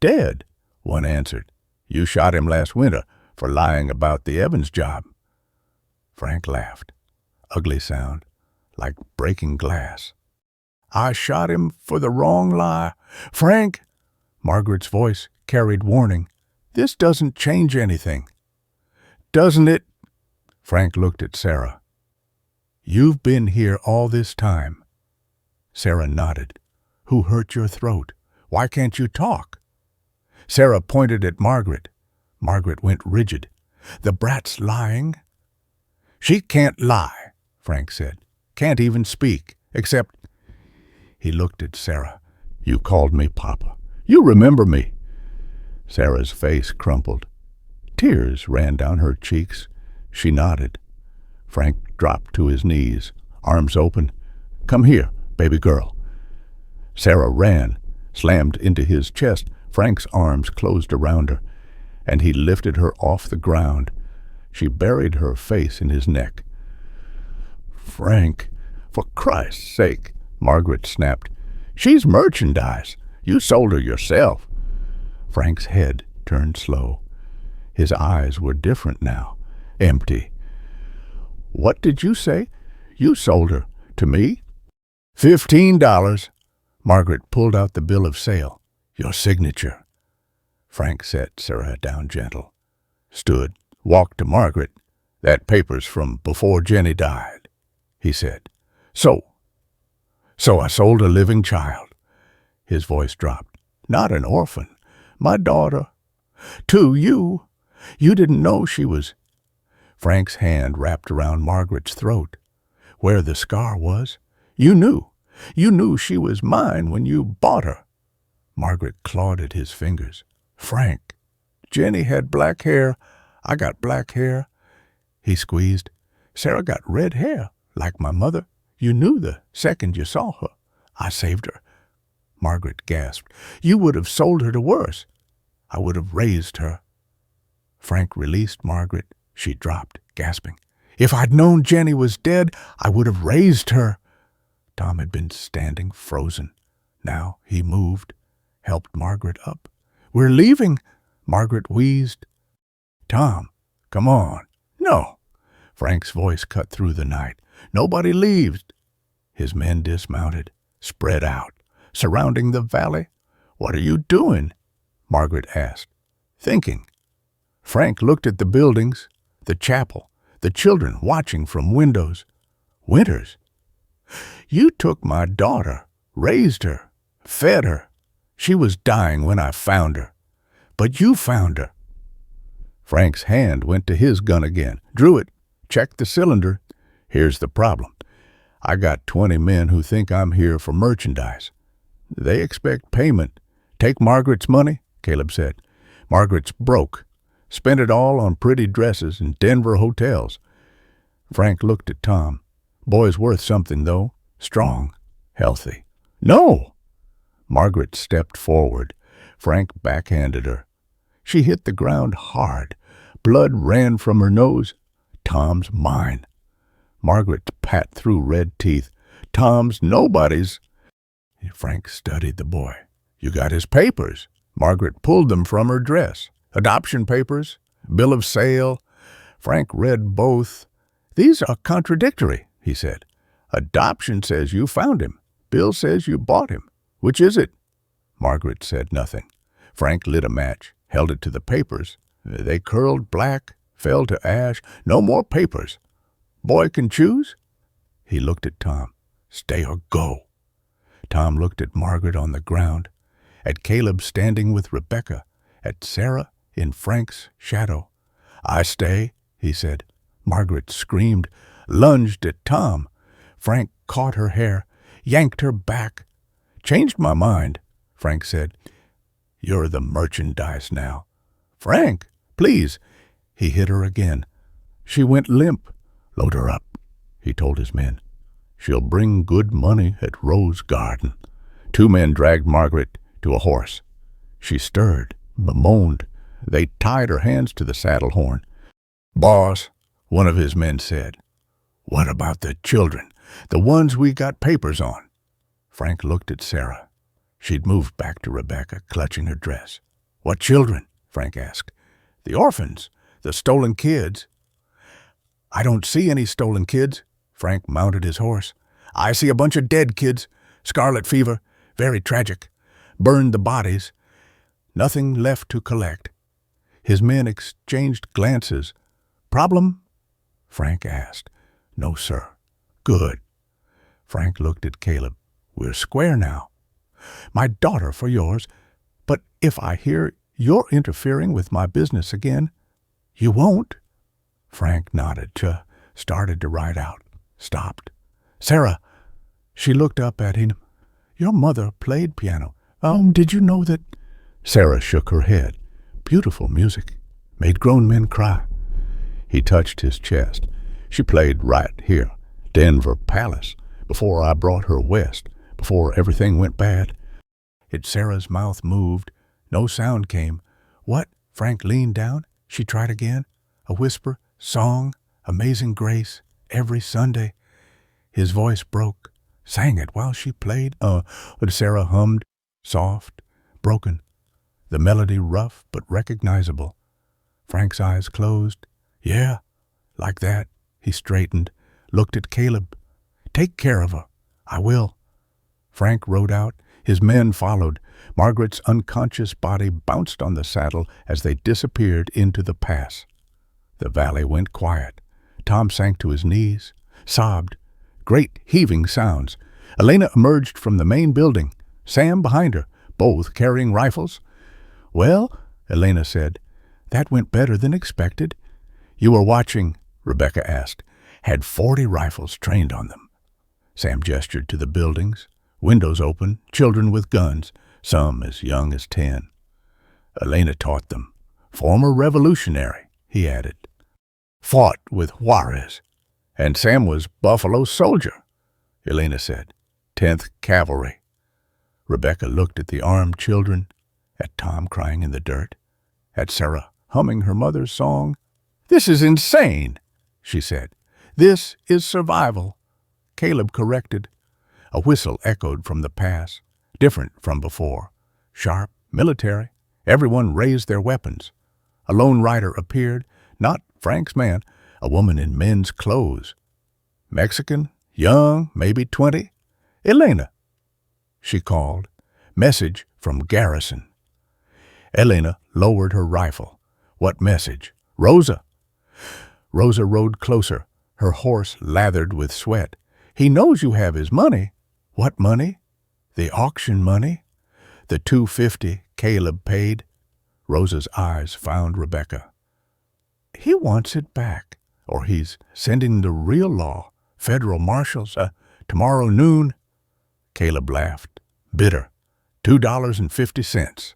"Dead," one answered. "You shot him last winter for lying about the Evans job." Frank laughed. Ugly sound, like breaking glass. "I shot him for the wrong lie." "Frank!" Margaret's voice carried warning. "This doesn't change anything." "Doesn't it?" Frank looked at Sarah. "You've been here all this time." Sarah nodded. "Who hurt your throat? Why can't you talk?" Sarah pointed at Margaret. Margaret went rigid. "The brat's lying." "She can't lie," Frank said. "Can't even speak, except—" He looked at Sarah. "You called me Papa. You remember me." Sarah's face crumpled. Tears ran down her cheeks. She nodded. Frank dropped to his knees, arms open. "Come here, baby girl." Sarah ran, slammed into his chest. Frank's arms closed around her, and he lifted her off the ground. She buried her face in his neck. "Frank, for Christ's sake," Margaret snapped. "She's merchandise. You sold her yourself." Frank's head turned slow. His eyes were different now, empty. "What did you say? You sold her to me?" $15. Margaret pulled out the bill of sale. "Your signature." Frank set Sarah down gentle. Stood, walked to Margaret. "That paper's from before Jenny died," he said. So I sold a living child." His voice dropped. "Not an orphan. My daughter. To you. You didn't know she was—" Frank's hand wrapped around Margaret's throat. "Where the scar was. You knew. You knew she was mine when you bought her." Margaret clawed at his fingers. "Frank, Jenny had black hair. I got black hair." He squeezed. "Sarah got red hair, like my mother. You knew the second you saw her. I saved her." Margaret gasped. "You would have sold her to worse. I would have raised her." Frank released Margaret. She dropped, gasping. "If I'd known Jenny was dead, I would have raised her." Tom had been standing frozen. Now he moved, helped Margaret up. "We're leaving," Margaret wheezed. "Tom, come on." "No." Frank's voice cut through the night. "Nobody leaves." His men dismounted, spread out, surrounding the valley. "What are you doing?" Margaret asked. "Thinking." Frank looked at the buildings, the chapel, the children watching from windows. "Winters, you took my daughter, raised her, fed her. She was dying when I found her. But you found her. Frank's hand went to his gun again. Drew it. Checked the cylinder. Here's the problem. I got 20 men who think I'm here for merchandise. They expect payment. Take Margaret's money, Caleb said. Margaret's broke. Spent it all on pretty dresses in Denver hotels. Frank looked at Tom. Boy's worth something, though. Strong. Healthy. No! Margaret stepped forward. Frank backhanded her. She hit the ground hard. Blood ran from her nose. Tom's mine. Margaret pat through red teeth. Tom's nobody's. Frank studied the boy. You got his papers. Margaret pulled them from her dress. Adoption papers, bill of sale. Frank read both. These are contradictory, he said. Adoption says you found him. Bill says you bought him. Which is it? Margaret said nothing. Frank lit a match, held it to the papers. They curled black, fell to ash. No more papers. Boy can choose? He looked at Tom. Stay or go. Tom looked at Margaret on the ground, at Caleb standing with Rebecca, at Sarah in Frank's shadow. I stay, he said. Margaret screamed, lunged at Tom. Frank caught her hair, yanked her back. Changed my mind, Frank said. You're the merchandise now. Frank, please. He hit her again. She went limp. Load her up, he told his men. She'll bring good money at Rose Garden. 2 men dragged Margaret to a horse. She stirred, bemoaned. They tied her hands to the saddle horn. Boss, one of his men said. What about the children, the ones we got papers on? Frank looked at Sarah. She'd moved back to Rebecca, clutching her dress. What children? Frank asked. The orphans, the stolen kids. I don't see any stolen kids. Frank mounted his horse. I see a bunch of dead kids. Scarlet fever. Very tragic. Burned the bodies. Nothing left to collect. His men exchanged glances. Problem? Frank asked. No, sir. Good. Frank looked at Caleb. We're square now. My daughter for yours. But if I hear you're interfering with my business again, you won't. Frank nodded. Started to ride out. Stopped. Sarah. She looked up at him. Your mother played piano. Did you know that? Sarah shook her head. Beautiful music. Made grown men cry. He touched his chest. She played right here, Denver Palace, before I brought her west, before everything went bad. Sarah's mouth moved. No sound came. What? Frank leaned down. She tried again. A whisper. Song. Amazing Grace. Every Sunday. His voice broke. Sang it while she played. Sarah hummed. Soft. Broken. The melody rough but recognizable. Frank's eyes closed. Yeah, like that. He straightened. Looked at Caleb. Take care of her. I will. Frank rode out. His men followed. Margaret's unconscious body bounced on the saddle as they disappeared into the pass. The valley went quiet. Tom sank to his knees, sobbed. Great heaving sounds. Elena emerged from the main building, Sam behind her, both carrying rifles. Well, Elena said, that went better than expected. You were watching, Rebecca asked. Had 40 rifles trained on them. Sam gestured to the buildings, windows open, children with guns, some as young as 10. Elena taught them. Former revolutionary, he added. Fought with Juarez. And Sam was Buffalo Soldier, Elena said. 10th Cavalry. Rebecca looked at the armed children, at Tom crying in the dirt, at Sarah humming her mother's song. This is insane, she said. This is survival. Caleb corrected. A whistle echoed from the pass, different from before. Sharp, military. Everyone raised their weapons. A lone rider appeared, not Frank's man, a woman in men's clothes. Mexican, young, maybe 20. Elena, she called. Message from Garrison. Elena lowered her rifle. What message? Rosa. Rosa rode closer, her horse lathered with sweat. He knows you have his money. What money? The auction money? The $250 Caleb paid? Rosa's eyes found Rebecca. He wants it back, or he's sending the real law, federal marshals, tomorrow noon." Caleb laughed, bitter. $2.50.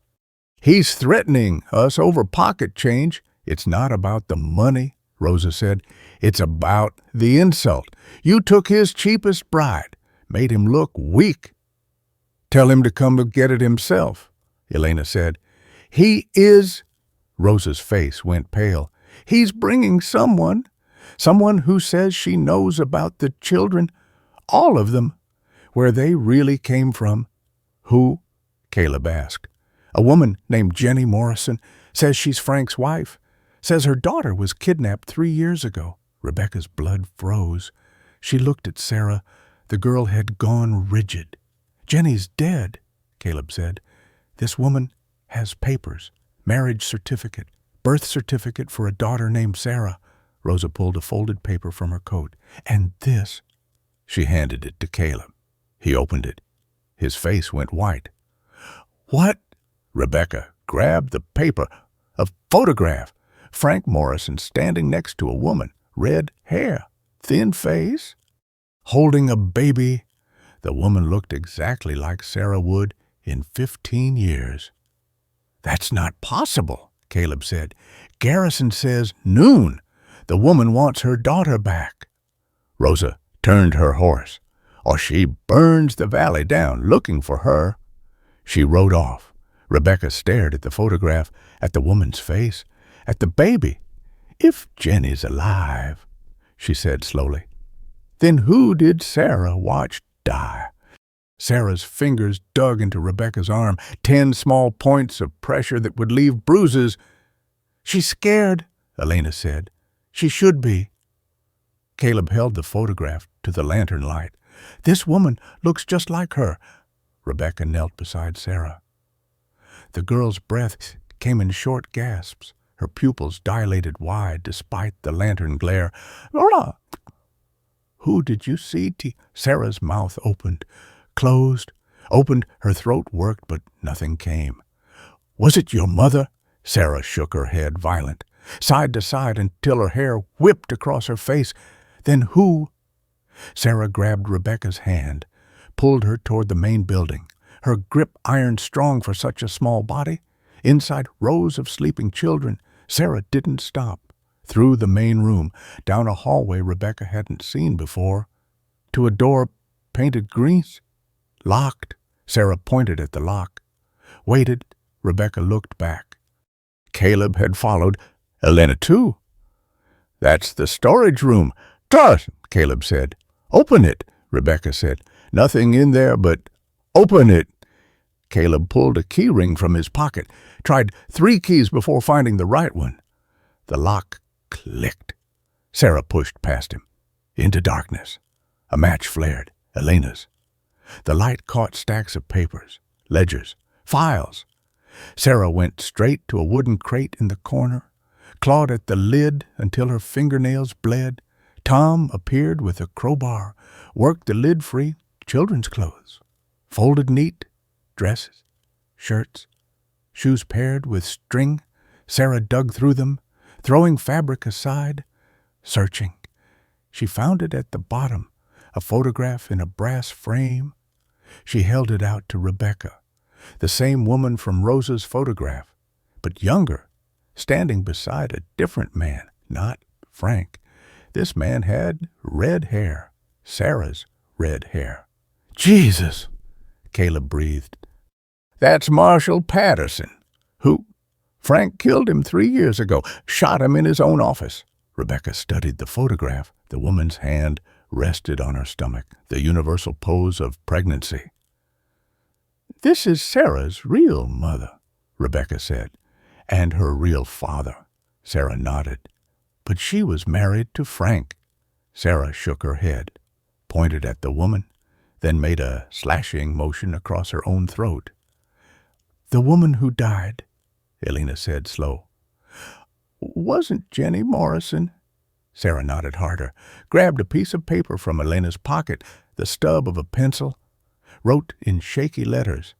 "He's threatening us over pocket change." "It's not about the money," Rosa said. "It's about the insult. You took his cheapest bride, made him look weak." "Tell him to come to get it himself," Elena said. "He is—" Rosa's face went pale. "He's bringing someone who says she knows about the children, all of them, where they really came from." "Who?" Caleb asked. "A woman named Jenny Morrison, says she's Frank's wife, says her daughter was kidnapped 3 years ago." Rebecca's blood froze. She looked at Sarah. The girl had gone rigid. "Jenny's dead," Caleb said. "This woman has papers, marriage certificate, birth certificate for a daughter named Sarah." Rosa pulled a folded paper from her coat. "And this." She handed it to Caleb. He opened it. His face went white. "What?" Rebecca grabbed the paper. A photograph. Frank Morrison standing next to a woman, red hair, thin face, holding a baby. The woman looked exactly like Sarah would in 15 years. "That's not possible," Caleb said. "Garrison says noon. The woman wants her daughter back." Rosa turned her horse. "Or she burns the valley down looking for her." She rode off. Rebecca stared at the photograph, at the woman's face, at the baby. "If Jenny's alive," she said slowly, "then who did Sarah watch die?" Sarah's fingers dug into Rebecca's arm, 10 small points of pressure that would leave bruises. "She's scared," Elena said. "She should be." Caleb held the photograph to the lantern light. "This woman looks just like her." Rebecca knelt beside Sarah. The girl's breath came in short gasps. Her pupils dilated wide despite the lantern glare. "Hola!" "Who did you see?" Sarah's mouth opened, closed, opened. Her throat worked, but nothing came. "Was it your mother?" Sarah shook her head, violent, side to side until her hair whipped across her face. "Then who?" Sarah grabbed Rebecca's hand, pulled her toward the main building, her grip iron strong for such a small body. Inside, rows of sleeping children. Sarah didn't stop. Through the main room, down a hallway Rebecca hadn't seen before, to a door painted green. Locked. Sarah pointed at the lock. Waited. Rebecca looked back. Caleb had followed. Elena, too. "That's the storage room." "Tuss," Caleb said. "Open it," Rebecca said. "Nothing in there but—" "Open it." Caleb pulled a key ring from his pocket, tried 3 keys before finding the right one. The lock clicked. Sarah pushed past him. Into darkness. A match flared. Elena's. The light caught stacks of papers, ledgers, files. Sarah went straight to a wooden crate in the corner, clawed at the lid until her fingernails bled. Tom appeared with a crowbar, worked the lid free. Children's clothes, folded neat, dresses, shirts, shoes paired with string. Sarah dug through them, throwing fabric aside, searching. She found it at the bottom, a photograph in a brass frame. She held it out to Rebecca, the same woman from Rosa's photograph, but younger, standing beside a different man, not Frank. This man had red hair, Sarah's red hair. "Jesus," Caleb breathed. "That's Marshall Patterson." "Who?" "Frank killed him 3 years ago, shot him in his own office." Rebecca studied the photograph. The woman's hand rested on her stomach, the universal pose of pregnancy. "This is Sarah's real mother," Rebecca said, "and her real father." Sarah nodded. "But she was married to Frank." Sarah shook her head, pointed at the woman, then made a slashing motion across her own throat. "The woman who died," Elena said, slow. "Wasn't Jenny Morrison?" Sarah nodded harder, grabbed a piece of paper from Elena's pocket, the stub of a pencil, wrote in shaky letters.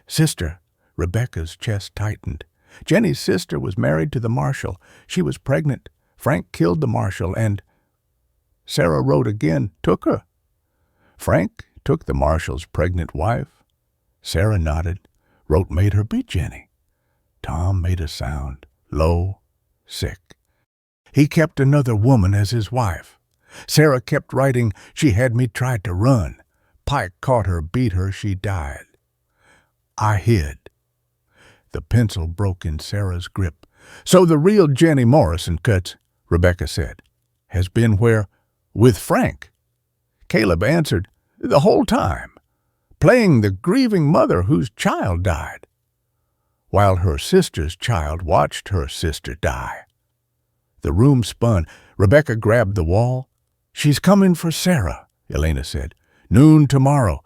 "Sister." Rebecca's chest tightened. Jenny's sister was married to the marshal. She was pregnant. Frank killed the marshal and Sarah wrote again, took her. Frank took the marshal's pregnant wife. Sarah nodded. Wrote made her beat Jenny. Tom made a sound, low, sick. He kept another woman as his wife. Sarah kept writing, she had me tried to run. Pike caught her, beat her, she died. I hid. The pencil broke in Sarah's grip. So the real Jenny Morrison cuts, Rebecca said, has been where? With Frank. Caleb answered, the whole time, playing the grieving mother whose child died, while her sister's child watched her sister die. The room spun. Rebecca grabbed the wall. She's coming for Sarah, Elena said. Noon tomorrow,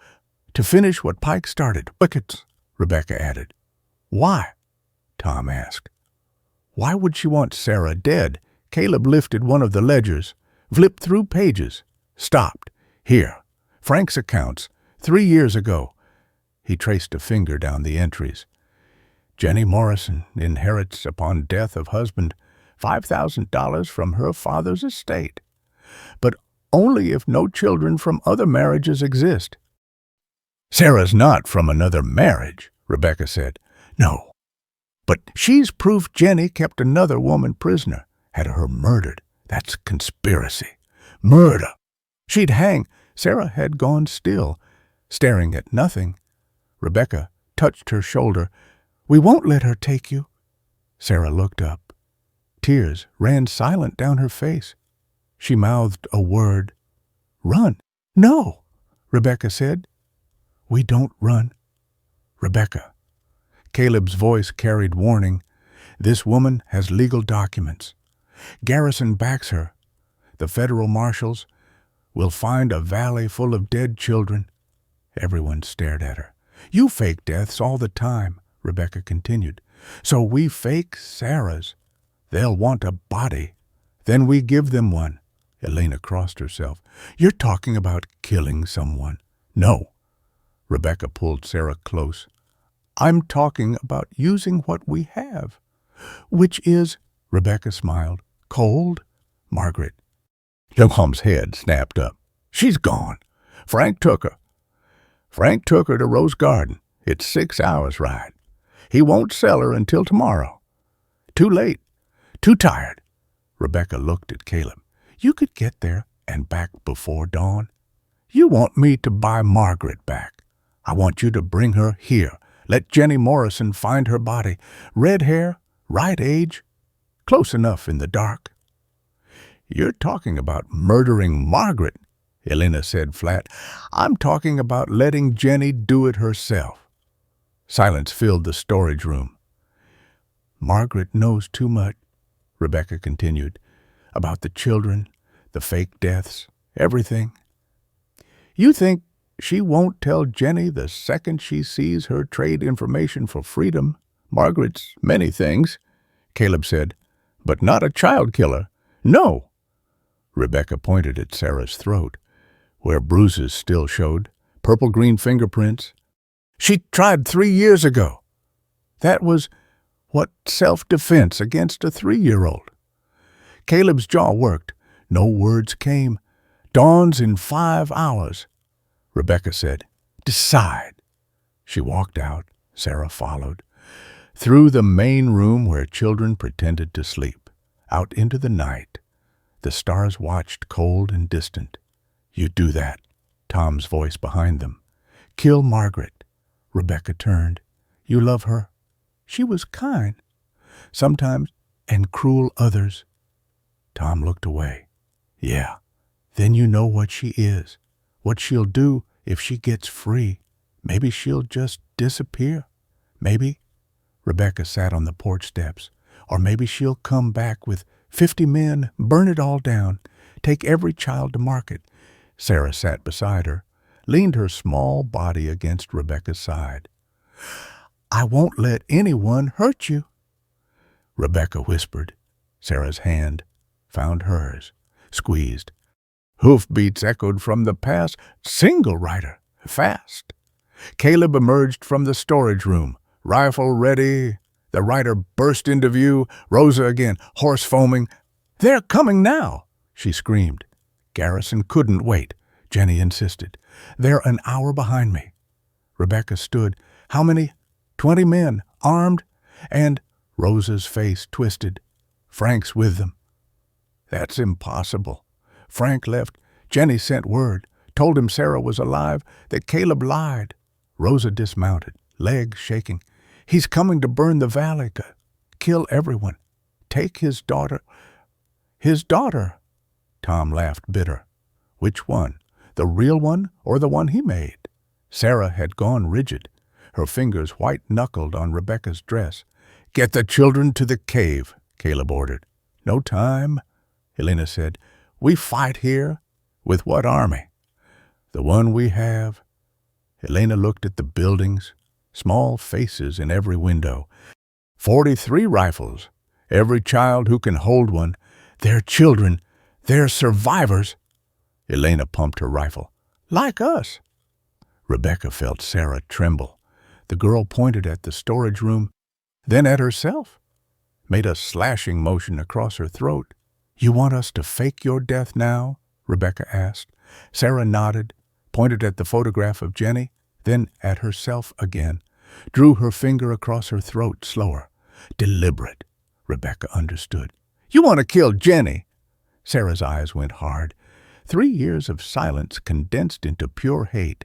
to finish what Pike started. Wickets, Rebecca added. Why? Tom asked. Why would she want Sarah dead? Caleb lifted one of the ledgers, flipped through pages, stopped. Here, Frank's accounts, 3 years ago. He traced a finger down the entries. Jenny Morrison inherits upon death of husband $5,000 from her father's estate, but only if no children from other marriages exist. Sarah's not from another marriage, Rebecca said. No, but she's proof Jenny kept another woman prisoner, had her murdered. That's conspiracy. Murder. She'd hang. Sarah had gone still, staring at nothing. Rebecca touched her shoulder. We won't let her take you. Sarah looked up. Tears ran silent down her face. She mouthed a word. Run. No, Rebecca said. We don't run. Rebecca. Caleb's voice carried warning. This woman has legal documents. Garrison backs her. The federal marshals will find a valley full of dead children. Everyone stared at her. You fake deaths all the time, Rebecca continued. So we fake Sarah's. They'll want a body. Then we give them one. Elena crossed herself. You're talking about killing someone. No. Rebecca pulled Sarah close. I'm talking about using what we have. Which is, Rebecca smiled, cold. Margaret. Tom's head snapped up. She's gone. Frank took her. Frank took her to Rose Garden. It's 6 hours' ride. He won't sell her until tomorrow. Too late. Too tired. Rebecca looked at Caleb. You could get there and back before dawn. You want me to buy Margaret back. I want you to bring her here. Let Jenny Morrison find her body. Red hair, right age, close enough in the dark. You're talking about murdering Margaret, Elena said flat. I'm talking about letting Jenny do it herself. Silence filled the storage room. Margaret knows too much, Rebecca continued, about the children, the fake deaths, everything. You think she won't tell Jenny the second she sees her trade information for freedom? Margaret's many things, Caleb said, but not a child killer. No. Rebecca pointed at Sarah's throat, where bruises still showed, purple-green fingerprints. She tried 3 years ago. That was what self-defense against a 3-year-old. Caleb's jaw worked. No words came. Dawn's in 5 hours. Rebecca said, Decide. She walked out. Sarah followed. Through the main room where children pretended to sleep. Out into the night. The stars watched cold and distant. You do that. Tom's voice behind them. Kill Margaret. Rebecca turned. You love her? She was kind. Sometimes, and cruel others. Tom looked away. Yeah. Then you know what she is. What she'll do if she gets free. Maybe she'll just disappear. Maybe. Rebecca sat on the porch steps. Or maybe she'll come back with 50 men, burn it all down, take every child to market. Sarah sat beside her, leaned her small body against Rebecca's side. I won't let anyone hurt you. Rebecca whispered. Sarah's hand found hers, squeezed. Hoofbeats echoed from the past. Single rider, fast. Caleb emerged from the storage room, rifle ready. The rider burst into view, Rosa again, horse foaming. "They're coming now!" she screamed. Garrison couldn't wait. Jenny insisted. "They're an hour behind me." Rebecca stood. "How many?" "20 men, armed." And Rosa's face twisted. "Frank's with them." "That's impossible." "Frank left. Jenny sent word. Told him Sarah was alive, that Caleb lied." Rosa dismounted, legs shaking. "He's coming to burn the valley, kill everyone. Take his daughter." "His daughter?" Tom laughed bitter. Which one? The real one or the one he made? Sarah had gone rigid, her fingers white-knuckled on Rebecca's dress. "Get the children to the cave," Caleb ordered. "No time," Helena said. "We fight here." "With what army?" "The one we have." Helena looked at the buildings, small faces in every window. 43 rifles. Every child who can hold one. They're children. They're survivors. Helena pumped her rifle. "Like us." Rebecca felt Sarah tremble. The girl pointed at the storage room, then at herself, made a slashing motion across her throat. "You want us to fake your death now?" Rebecca asked. Sarah nodded, pointed at the photograph of Jenny, then at herself again, drew her finger across her throat slower. "Deliberate," Rebecca understood. "You want to kill Jenny?" Sarah's eyes went hard. 3 years of silence condensed into pure hate.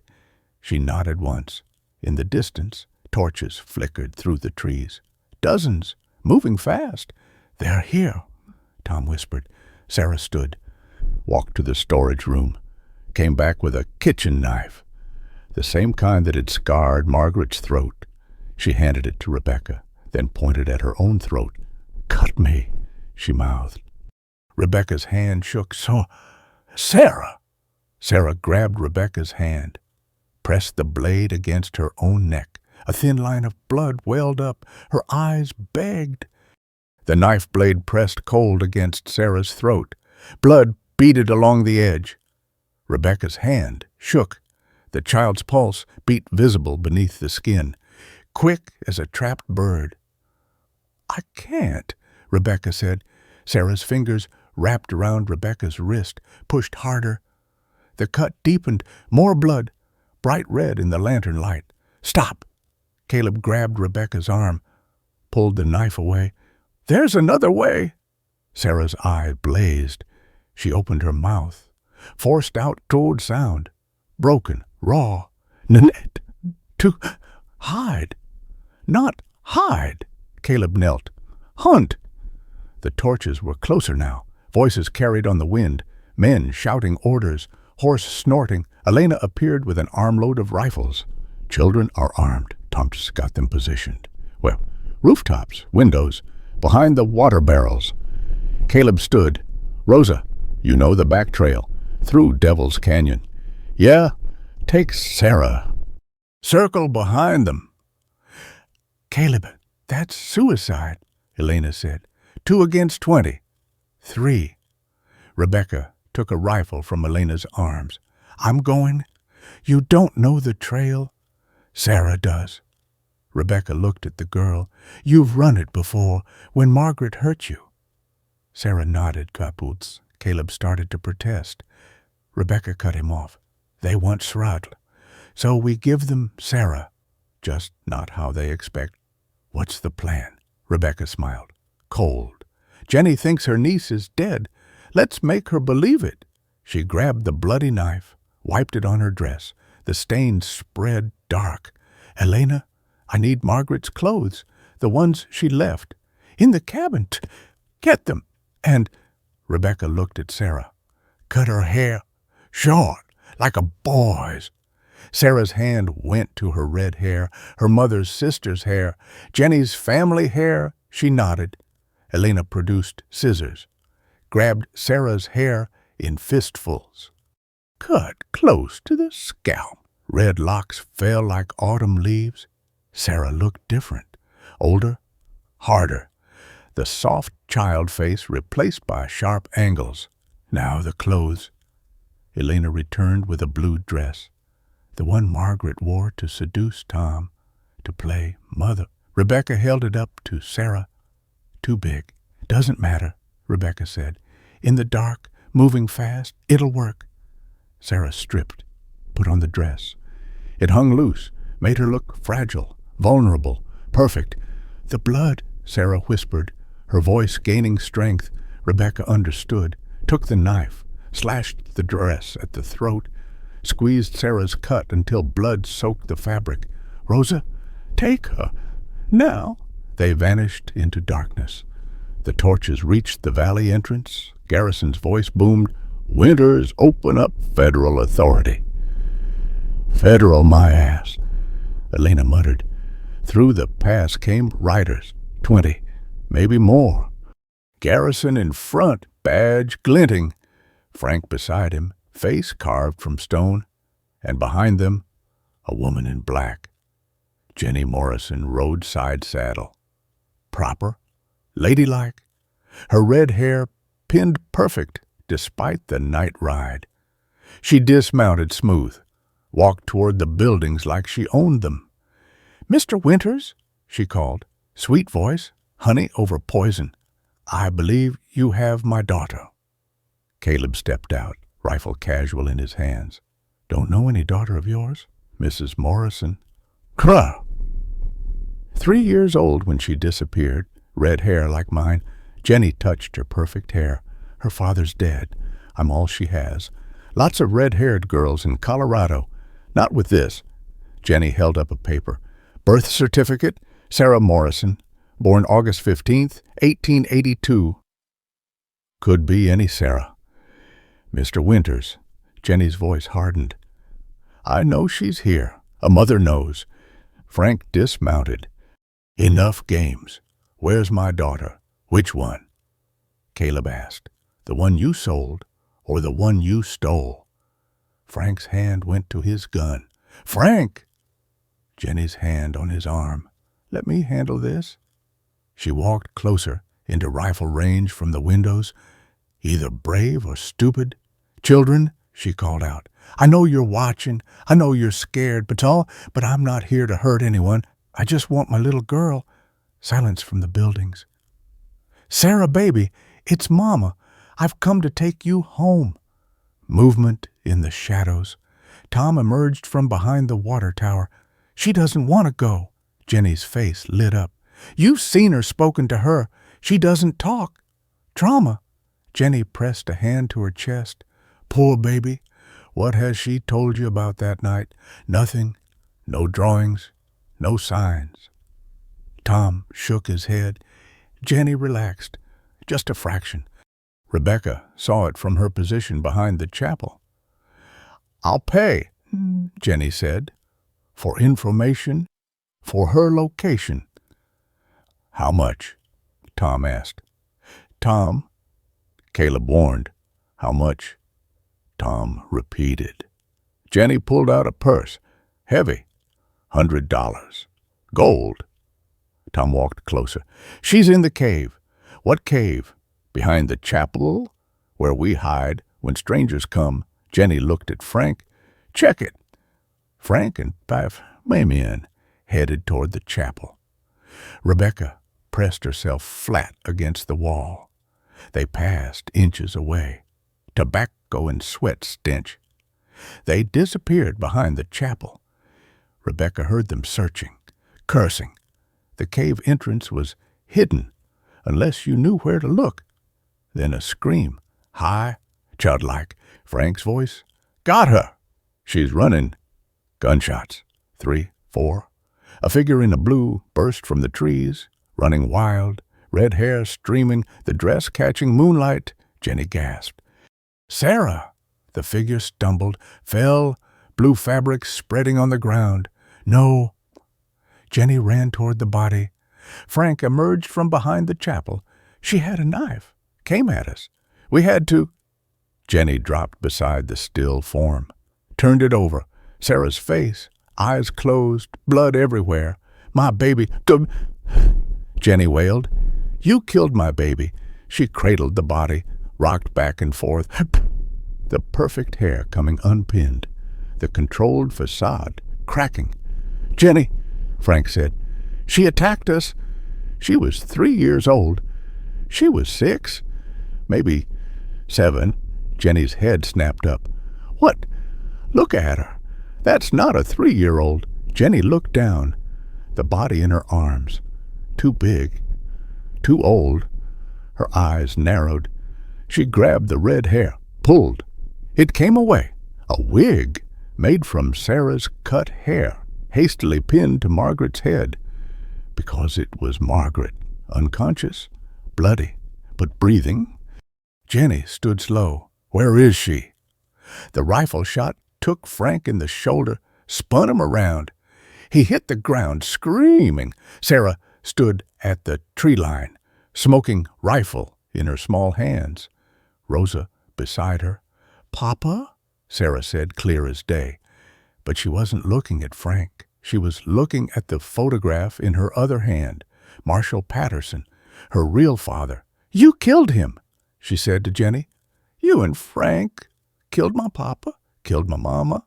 She nodded once. In the distance, torches flickered through the trees. "Dozens, moving fast." "They're here," Tom whispered. Sarah stood, walked to the storage room, came back with a kitchen knife, the same kind that had scarred Margaret's throat. She handed it to Rebecca, then pointed at her own throat. "Cut me," she mouthed. Rebecca's hand shook. Sarah! Sarah grabbed Rebecca's hand, pressed the blade against her own neck. A thin line of blood welled up. Her eyes begged. The knife blade pressed cold against Sarah's throat. Blood beaded along the edge. Rebecca's hand shook. The child's pulse beat visible beneath the skin, quick as a trapped bird. "I can't," Rebecca said. Sarah's fingers wrapped around Rebecca's wrist, pushed harder. The cut deepened, more blood, bright red in the lantern light. "Stop!" Caleb grabbed Rebecca's arm, pulled the knife away. "There's another way!" Sarah's eye blazed. She opened her mouth, forced out cold sound, broken, raw. "Nanette, to hide." "Not hide." Caleb knelt. "Hunt." The torches were closer now. Voices carried on the wind, men shouting orders, horse snorting. Elena appeared with an armload of rifles. "Children are armed." Tom just got them positioned. "Well, rooftops, windows, behind the water barrels." Caleb stood. "Rosa, you know the back trail, through Devil's Canyon." "Yeah, take Sarah." "Circle behind them." "Caleb, that's suicide," Elena said. 2 against 20. 3. Rebecca took a rifle from Elena's arms. "I'm going. You don't know the trail." "Sarah does." Rebecca looked at the girl. "You've run it before, when Margaret hurt you." Sarah nodded, kaputz. Caleb started to protest. Rebecca cut him off. "They want Sradl, so we give them Sarah. Just not how they expect." "What's the plan?" Rebecca smiled. Cold. "Jenny thinks her niece is dead. Let's make her believe it." She grabbed the bloody knife, wiped it on her dress. The stain spread dark. "Elena, I need Margaret's clothes, the ones she left. In the cabin. Get them." And Rebecca looked at Sarah. "Cut her hair short, like a boy's." Sarah's hand went to her red hair, her mother's sister's hair, Jenny's family hair. She nodded. Elena produced scissors, grabbed Sarah's hair in fistfuls. Cut close to the scalp. Red locks fell like autumn leaves. Sarah looked different, older, harder. The soft child face replaced by sharp angles. Now the clothes. Elena returned with a blue dress, the one Margaret wore to seduce Tom, to play mother. Rebecca held it up to Sarah. Too big. Doesn't matter, Rebecca said. In the dark, moving fast, it'll work. Sarah stripped, put on the dress. It hung loose, made her look fragile, vulnerable, perfect. The blood, Sarah whispered, her voice gaining strength. Rebecca understood, took the knife, slashed the dress at the throat, squeezed Sarah's cut until blood soaked the fabric. Rosa, take her. Now. They vanished into darkness. The torches reached the valley entrance. Garrison's voice boomed, Winters, open up federal authority. Federal, my ass, Elena muttered. Through the pass came riders, 20, maybe more. Garrison in front, badge glinting. Frank beside him, face carved from stone, and behind them, a woman in black. Jenny Morrison, roadside saddle. Proper, ladylike, her red hair pinned perfect despite the night ride. She dismounted smooth, walked toward the buildings like she owned them. Mr. Winters, she called, sweet voice, honey over poison. I believe you have my daughter. Caleb stepped out, rifle casual in his hands. Don't know any daughter of yours? Mrs. Morrison. Cruh! 3 years old when she disappeared, red hair like mine. Jenny touched her perfect hair. Her father's dead. I'm all she has. Lots of red-haired girls in Colorado. Not with this. Jenny held up a paper. Birth certificate, Sarah Morrison, born August 15th, 1882. Could be any Sarah. Mr. Winters. Jenny's voice hardened. I know she's here. A mother knows. Frank dismounted. Enough games. Where's my daughter? Which one? Caleb asked. The one you sold or the one you stole? Frank's hand went to his gun. Frank! Jenny's hand on his arm. Let me handle this. She walked closer into rifle range from the windows. Either brave or stupid. Children, she called out. I know you're watching. I know you're scared, but I'm not here to hurt anyone. I just want my little girl. Silence from the buildings. Sarah, baby, it's Mama. I've come to take you home. Movement in the shadows. Tom emerged from behind the water tower. She doesn't want to go. Jenny's face lit up. You've seen her, spoken to her. She doesn't talk. Trauma. Jenny pressed a hand to her chest. Poor baby. What has she told you about that night? Nothing. No drawings. No signs. Tom shook his head. Jenny relaxed. Just a fraction. Rebecca saw it from her position behind the chapel. I'll pay, Jenny said, for information, for her location. How much? Tom asked. Tom, Caleb warned. How much? Tom repeated. Jenny pulled out a purse. Heavy. $100. Gold. Tom walked closer. She's in the cave. What cave? Behind the chapel, where we hide when strangers come. Jenny looked at Frank. Check it. Frank and men headed toward the chapel. Rebecca pressed herself flat against the wall. They passed inches away. Tobacco and sweat stench. They disappeared behind the chapel. Rebecca heard them searching, cursing. The cave entrance was hidden, unless you knew where to look. Then a scream, high, childlike. Frank's voice. Got her! She's running. Gunshots. 3, 4. A figure in a blue burst from the trees, running wild, red hair streaming, the dress catching moonlight. Jenny gasped. Sarah! The figure stumbled, fell, blue fabric spreading on the ground. No. Jenny ran toward the body. Frank emerged from behind the chapel. She had a knife. Came at us. We had to. Jenny dropped beside the still form. Turned it over. Sarah's face, eyes closed, blood everywhere. My baby. Jenny wailed. You killed my baby. She cradled the body, rocked back and forth. The perfect hair coming unpinned. The controlled facade cracking. Jenny, Frank said. She attacked us. She was 3 years old. She was 6, maybe 7. Jenny's head snapped up. What? Look at her. That's not a 3-year-old. Jenny looked down. The body in her arms. Too big. Too old. Her eyes narrowed. She grabbed the red hair, pulled. It came away. A wig made from Sarah's cut hair, hastily pinned to Margaret's head. Because it was Margaret, unconscious, bloody, but breathing. Jenny stood slow. Where is she? The rifle shot took Frank in the shoulder, spun him around. He hit the ground, screaming. Sarah stood at the tree line, smoking rifle in her small hands. Rosa beside her. Papa? Sarah said, clear as day. But she wasn't looking at Frank. She was looking at the photograph in her other hand. Marshall Patterson, her real father. You killed him, she said to Jenny. You and Frank killed my papa, killed my mama.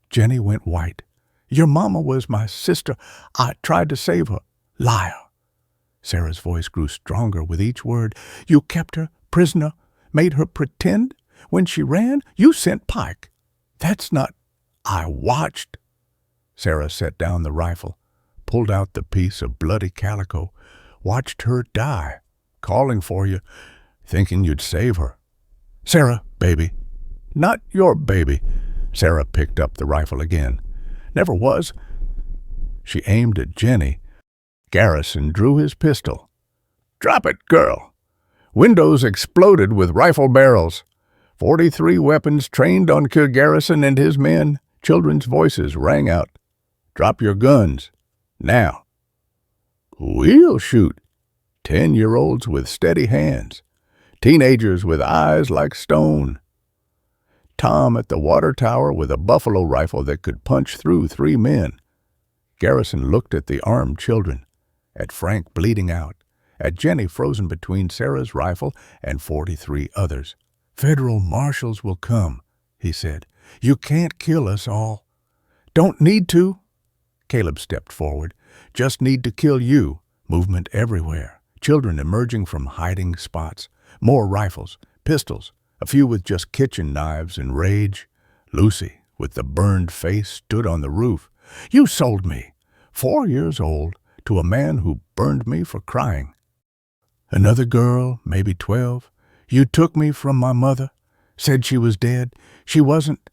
Jenny went white. Your mama was my sister. I tried to save her. Liar. Sarah's voice grew stronger with each word. You kept her prisoner, made her pretend. When she ran, you sent Pike. That's not... I watched. Sarah set down the rifle, pulled out the piece of bloody calico, watched her die, calling for you, thinking you'd save her. Sarah, baby. Not your baby. Sarah picked up the rifle again. Never was. She aimed at Jenny. Garrison drew his pistol. Drop it, girl. Windows exploded with rifle barrels. 43 weapons trained on Garrison and his men. Children's voices rang out. Drop your guns. Now. We'll shoot. 10-year-olds with steady hands. Teenagers with eyes like stone. Tom at the water tower with a buffalo rifle that could punch through 3 men. Garrison looked at the armed children, at Frank bleeding out, at Jenny frozen between Sarah's rifle and 43 others. Federal marshals will come, he said. You can't kill us all. Don't need to. Caleb stepped forward. Just need to kill you. Movement everywhere. Children emerging from hiding spots. More rifles, pistols, a few with just kitchen knives and rage. Lucy, with the burned face, stood on the roof. You sold me, 4 years old, to a man who burned me for crying. Another girl, maybe 12. You took me from my mother, said she was dead. She wasn't.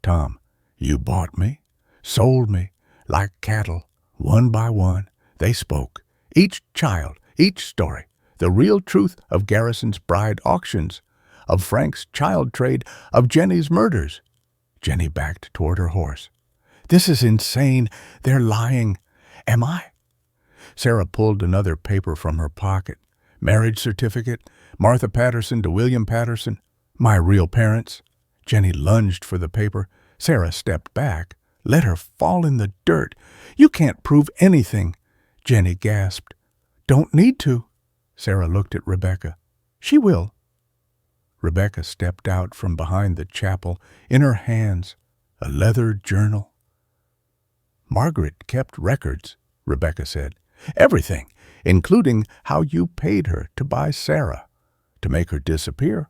Tom, you bought me, sold me, like cattle, one by one. They spoke. Each child, each story. The real truth of Garrison's bride auctions, of Frank's child trade, of Jenny's murders. Jenny backed toward her horse. This is insane. They're lying. Am I? Sarah pulled another paper from her pocket. Marriage certificate, Martha Patterson to William Patterson, my real parents. Jenny lunged for the paper. Sarah stepped back, let her fall in the dirt. You can't prove anything. Jenny gasped. Don't need to. Sarah looked at Rebecca. She will. Rebecca stepped out from behind the chapel, in her hands, a leather journal. Margaret kept records, Rebecca said. Everything, including how you paid her to buy Sarah, to make her disappear.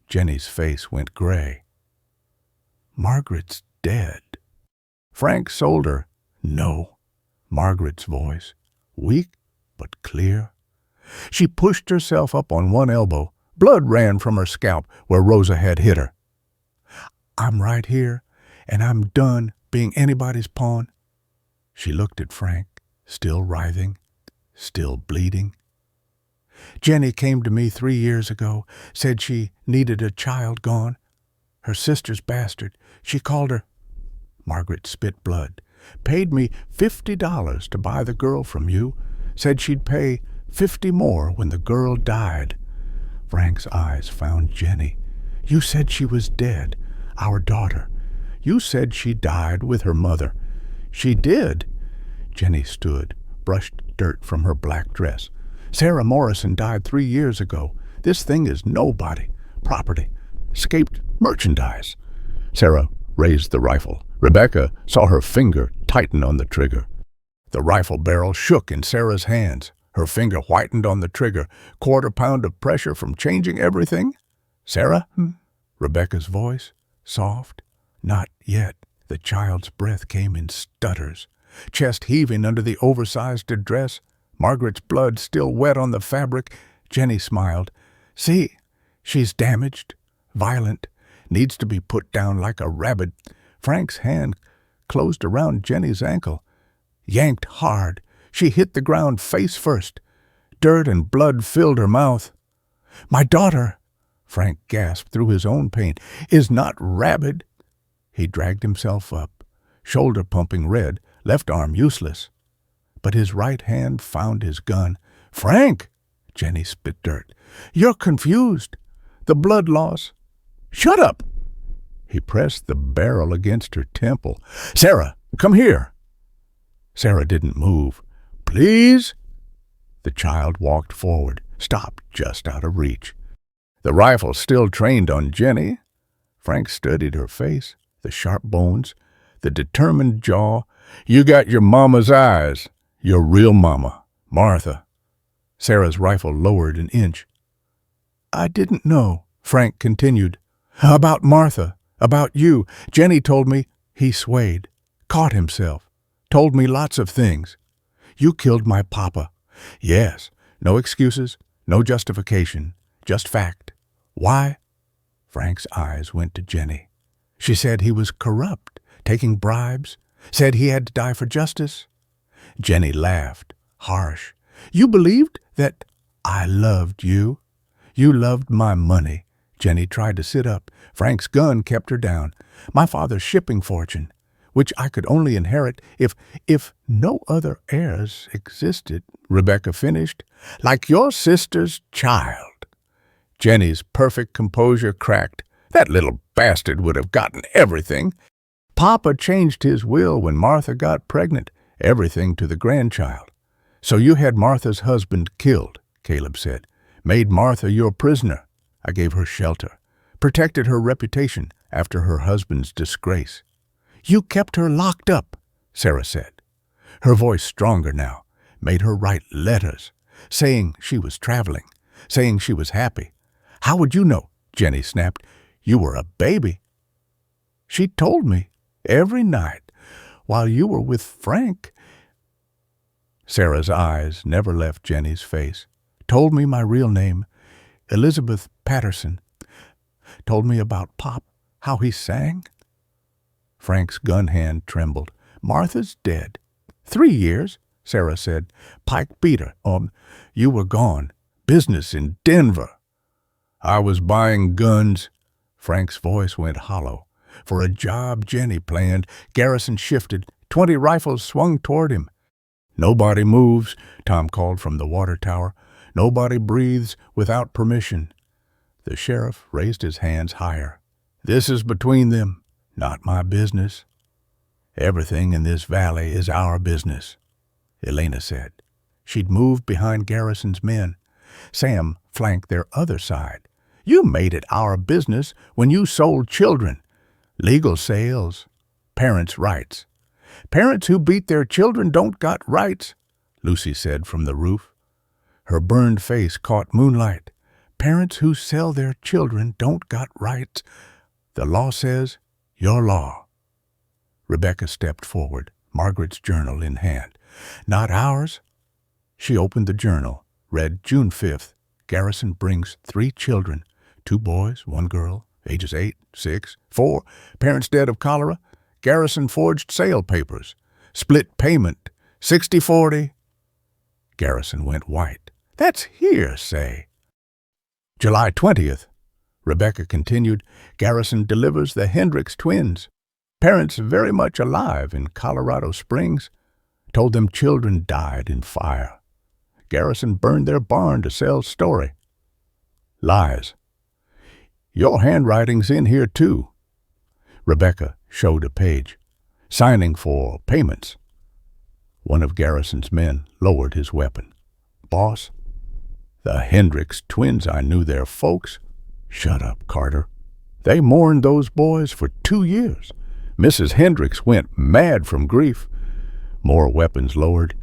Jenny's face went gray. Margaret's dead. Frank sold her. No. Margaret's voice, weak but clear. She pushed herself up on one elbow. Blood ran from her scalp where Rosa had hit her. I'm right here, and I'm done being anybody's pawn. She looked at Frank, still writhing, still bleeding. Jenny came to me 3 years ago, said she needed a child gone. Her sister's bastard. She called her. Margaret spit blood. Paid me $50 to buy the girl from you. Said she'd pay $50 more when the girl died. Frank's eyes found Jenny. You said she was dead, our daughter. You said she died with her mother. She did. Jenny stood, brushed dirt from her black dress. Sarah Morrison died 3 years ago. This thing is nobody. Property. Escaped merchandise. Sarah raised the rifle. Rebecca saw her finger tighten on the trigger. The rifle barrel shook in Sarah's hands. Her finger whitened on the trigger. Quarter pound of pressure from changing everything. "Sarah?" Rebecca's voice, soft. "Not yet." The child's breath came in stutters, chest heaving under the oversized dress. Margaret's blood still wet on the fabric. Jenny smiled. "See, she's damaged, violent, needs to be put down like a rabbit." Frank's hand closed around Jenny's ankle. Yanked hard, she hit the ground face first. Dirt and blood filled her mouth. "My daughter," Frank gasped through his own pain, "is not rabid." He dragged himself up, shoulder pumping red, left arm useless. But his right hand found his gun. "Frank!" Jenny spit dirt. "You're confused. The blood loss." "Shut up!" He pressed the barrel against her temple. "Sarah, come here." Sarah didn't move. "Please?" The child walked forward, stopped just out of reach. The rifle still trained on Jenny. Frank studied her face, the sharp bones, the determined jaw. "You got your mama's eyes. Your real mama, Martha." Sarah's rifle lowered an inch. "I didn't know," Frank continued. "About Martha, about you. Jenny told me." He swayed, caught himself, told me lots of things. "You killed my papa." "Yes, no excuses, no justification, just fact." "Why?" Frank's eyes went to Jenny. "She said he was corrupt, taking bribes, said he had to die for justice." Jenny laughed, harsh. "You believed that I loved you? You loved my money." Jenny tried to sit up. Frank's gun kept her down. "My father's shipping fortune, which I could only inherit if no other heirs existed," Rebecca finished. "Like your sister's child." Jenny's perfect composure cracked. "That little bastard would have gotten everything. Papa changed his will when Martha got pregnant, everything to the grandchild." "So you had Martha's husband killed," Caleb said. "Made Martha your prisoner." "I gave her shelter, protected her reputation after her husband's disgrace." "You kept her locked up," Sarah said. Her voice stronger now, made her write letters, saying she was traveling, saying she was happy. "How would you know?" Jenny snapped. "You were a baby." "She told me every night while you were with Frank." Sarah's eyes never left Jenny's face. "Told me my real name, Elizabeth Patterson. Told me about Pop, how he sang." Frank's gun hand trembled. "Martha's dead." 3 years, Sarah said. "Pike beat her. You were gone. Business in Denver." "I was buying guns." Frank's voice went hollow. "For a job Jenny planned." Garrison shifted. 20 rifles swung toward him. "Nobody moves," Tom called from the water tower. "Nobody breathes without permission." The sheriff raised his hands higher. "This is between them, not my business." "Everything in this valley is our business," Elena said. She'd moved behind Garrison's men. Sam flanked their other side. "You made it our business when you sold children. Legal sales. Parents' rights." "Parents who beat their children don't got rights," Lucy said from the roof. Her burned face caught moonlight. "Parents who sell their children don't got rights. The law says your law." Rebecca stepped forward, Margaret's journal in hand. "Not ours." She opened the journal, read June 5th. Garrison brings 3 children, 2 boys, 1 girl, ages 8, 6, 4. Parents dead of cholera. Garrison forged sale papers. Split payment, 60-40. Garrison went white. "That's hearsay." July 20th. Rebecca continued. Garrison delivers the Hendricks twins. Parents very much alive in Colorado Springs. Told them children died in fire. Garrison burned their barn to sell story. Lies. "Your handwriting's in here, too." Rebecca showed a page. "Signing for payments." One of Garrison's men lowered his weapon. "Boss, the Hendricks twins, I knew their folks." "Shut up, Carter. They mourned those boys for 2 years. Mrs. Hendricks went mad from grief. More weapons lowered.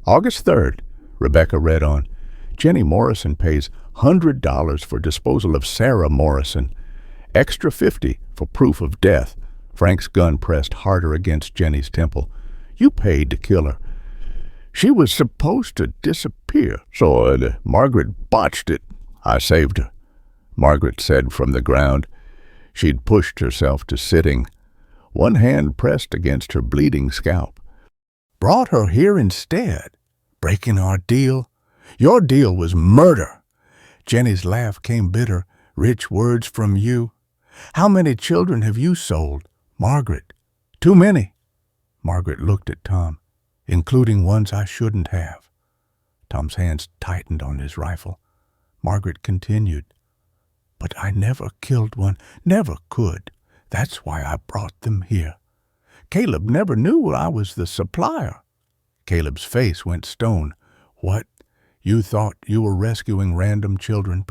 August 3rd, Rebecca read on. Jenny Morrison pays $100 for disposal of Sarah Morrison. Extra $50 for proof of death. Frank's gun pressed harder against Jenny's temple. You paid to kill her. She was supposed to disappear, so Margaret botched it. I saved her, Margaret said from the ground. She'd pushed herself to sitting, one hand pressed against her bleeding scalp. Brought her here instead, breaking our deal. Your deal was murder. Jenny's laugh came bitter, rich words from you. How many children have you sold, Margaret? Too many. Margaret looked at Tom, including ones I shouldn't have. Tom's hands tightened on his rifle. Margaret continued, but I never killed one, never could. That's why I brought them here. Caleb never knew I was the supplier. Caleb's face went stone. What? You thought you were rescuing random children,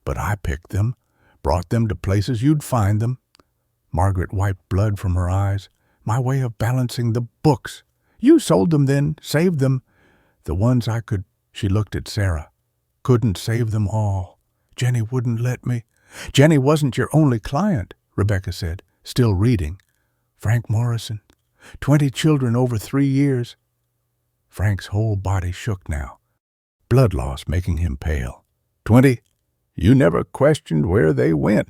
but I picked them, brought them to places you'd find them. Margaret wiped blood from her eyes. My way of balancing the books. You sold them then, saved them. The ones I could, she looked at Sarah. Couldn't save them all. Jenny wouldn't let me. Jenny wasn't your only client, Rebecca said, still reading. Frank Morrison. 20 children over 3 years. Frank's whole body shook now, blood loss making him pale. 20? You never questioned where they went.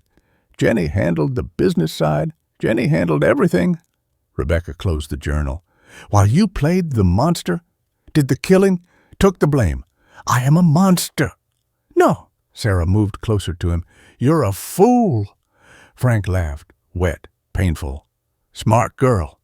Jenny handled the business side. Jenny handled everything. Rebecca closed the journal. While you played the monster, did the killing, took the blame. I am a monster. No. Sarah moved closer to him. You're a fool. Frank laughed, wet, painful. Smart girl.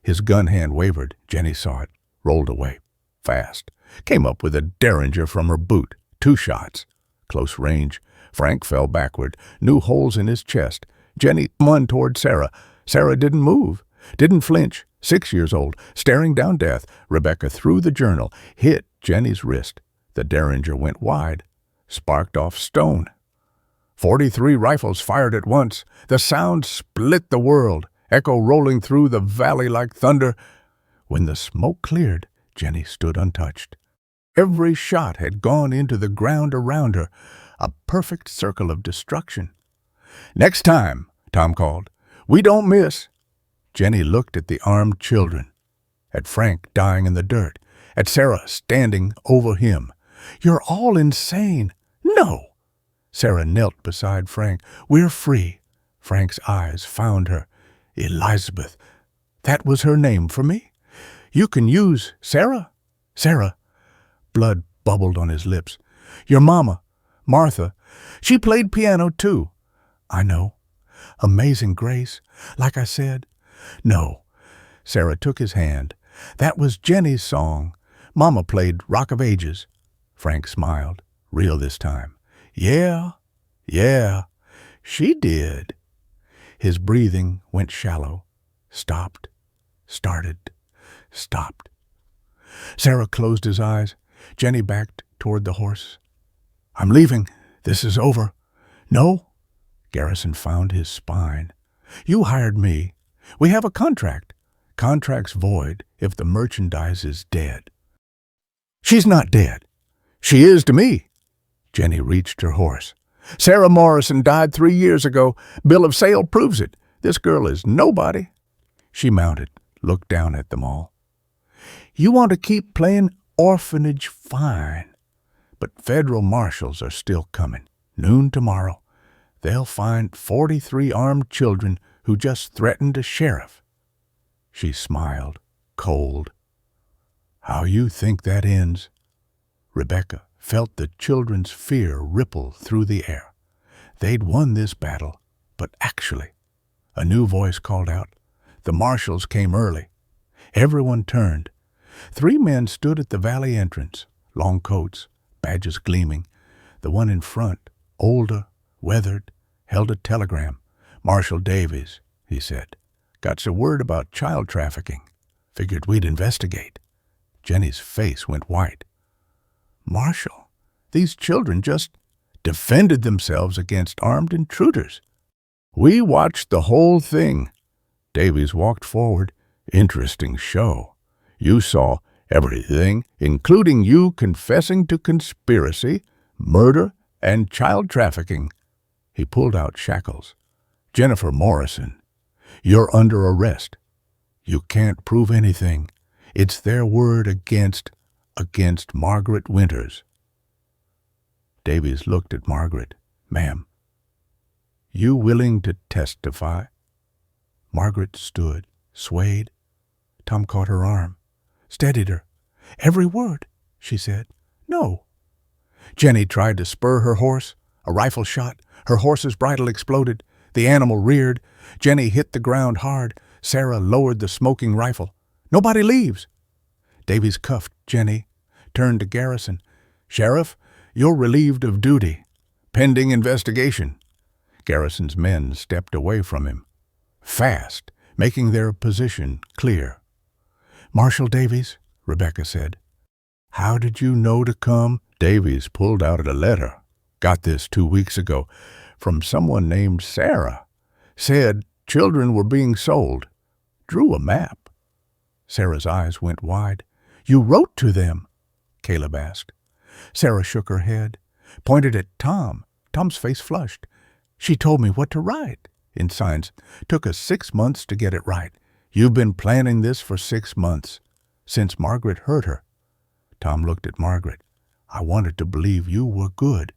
His gun hand wavered. Jenny saw it, rolled away, fast. Came up with a derringer from her boot. 2 shots. Close range. Frank fell backward, new holes in his chest. Jenny won toward Sarah. Sarah didn't move, didn't flinch. 6 years old, staring down death. Rebecca threw the journal, hit Jenny's wrist. The derringer went wide, sparked off stone. 43 rifles fired at once. The sound split the world, echo rolling through the valley like thunder. When the smoke cleared, Jenny stood untouched. Every shot had gone into the ground around her, a perfect circle of destruction. Next time, Tom called. We don't miss. Jenny looked at the armed children, at Frank dying in the dirt, at Sarah standing over him. You're all insane. No. Sarah knelt beside Frank. We're free. Frank's eyes found her. Elizabeth. That was her name for me. You can use Sarah. Sarah. Blood bubbled on his lips. Your mama, Martha, she played piano too. I know. Amazing Grace, like I said. No. Sarah took his hand. That was Jenny's song. Mama played Rock of Ages. Frank smiled, real this time. Yeah, she did. His breathing went shallow, stopped, started, stopped. Sarah closed his eyes. Jenny backed toward the horse. I'm leaving. This is over. No. Garrison found his spine. You hired me. We have a contract. Contract's void if the merchandise is dead. She's not dead. She is to me. Jenny reached her horse. Sarah Morrison died 3 years ago. Bill of sale proves it. This girl is nobody. She mounted, looked down at them all. You want to keep playing orphanage, fine. But federal marshals are still coming. Noon tomorrow. They'll find 43 armed children who just threatened a sheriff. She smiled, cold. How you think that ends? Rebecca felt the children's fear ripple through the air. They'd won this battle, but actually, a new voice called out. The marshals came early. Everyone turned. 3 men stood at the valley entrance, long coats, badges gleaming. The one in front, older, weathered, held a telegram. Marshal Davies, he said. Got your word about child trafficking. Figured we'd investigate. Jenny's face went white. Marshal, these children just defended themselves against armed intruders. We watched the whole thing. Davies walked forward. Interesting show. You saw everything, including you confessing to conspiracy, murder, and child trafficking." He pulled out shackles. "Jennifer Morrison, you're under arrest. You can't prove anything. It's their word against Margaret Winters." Davies looked at Margaret. "Ma'am, you willing to testify?" Margaret stood, swayed. Tom caught her arm, steadied her. "Every word," she said. "No." Jenny tried to spur her horse. A rifle shot. Her horse's bridle exploded. The animal reared. Jenny hit the ground hard. Sarah lowered the smoking rifle. "Nobody leaves." Davies cuffed Jenny, turned to Garrison. "Sheriff, you're relieved of duty. Pending investigation." Garrison's men stepped away from him, fast, making their position clear. "Marshal Davies," Rebecca said. "How did you know to come?" Davies pulled out a letter. "Got this 2 weeks ago from someone named Sarah. Said children were being sold. Drew a map." Sarah's eyes went wide. "You wrote to them?" Caleb asked. Sarah shook her head, pointed at Tom. Tom's face flushed. "She told me what to write. In science, took us 6 months to get it right. You've been planning this for 6 months, since Margaret hurt her." Tom looked at Margaret. "I wanted to believe you were good.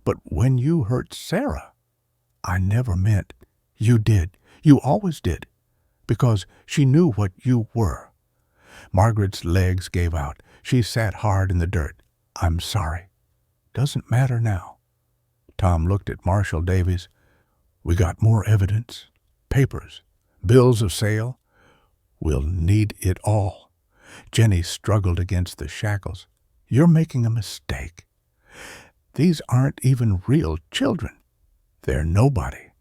But when you hurt Sarah, I never meant." "You did. You always did. Because she knew what you were." Margaret's legs gave out. She sat hard in the dirt. "I'm sorry. Doesn't matter now." Tom looked at Marshal Davies. "We got more evidence. Papers. Bills of sale. We'll need it all." Jenny struggled against the shackles. "You're making a mistake. These aren't even real children. They're nobody.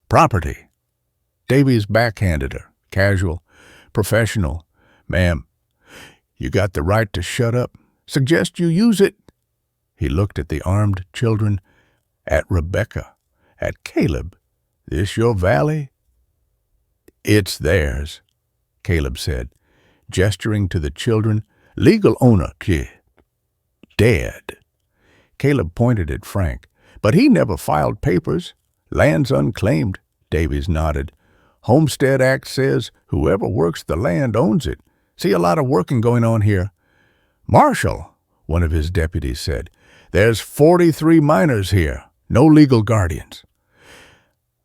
Property." Davies backhanded her. Casual. Professional. "Ma'am, you got the right to shut up. Suggest you use it." He looked at the armed children, at Rebecca, at Caleb. "This your valley?" "It's theirs," Caleb said, gesturing to the children. "Legal owner, kid. Dead." Caleb pointed at Frank. "But he never filed papers. Land's unclaimed." Davies nodded. "Homestead Act says whoever works the land owns it. See a lot of working going on here." "Marshal," one of his deputies said, "there's 43 minors here. No legal guardians."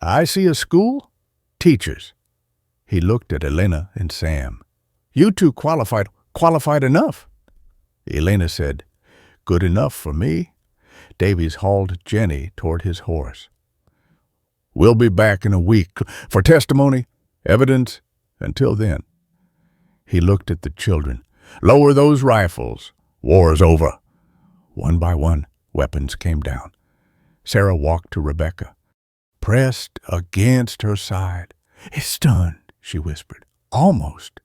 "I see a school. Teachers." He looked at Elena and Sam. "You two qualified enough." Elena said, "Good enough for me." Davies hauled Jenny toward his horse. "We'll be back in a week for testimony, evidence. Until then." He looked at the children. "Lower those rifles. War's over." One by one, weapons came down. Sarah walked to Rebecca, pressed against her side. "It's done," she whispered. "Almost."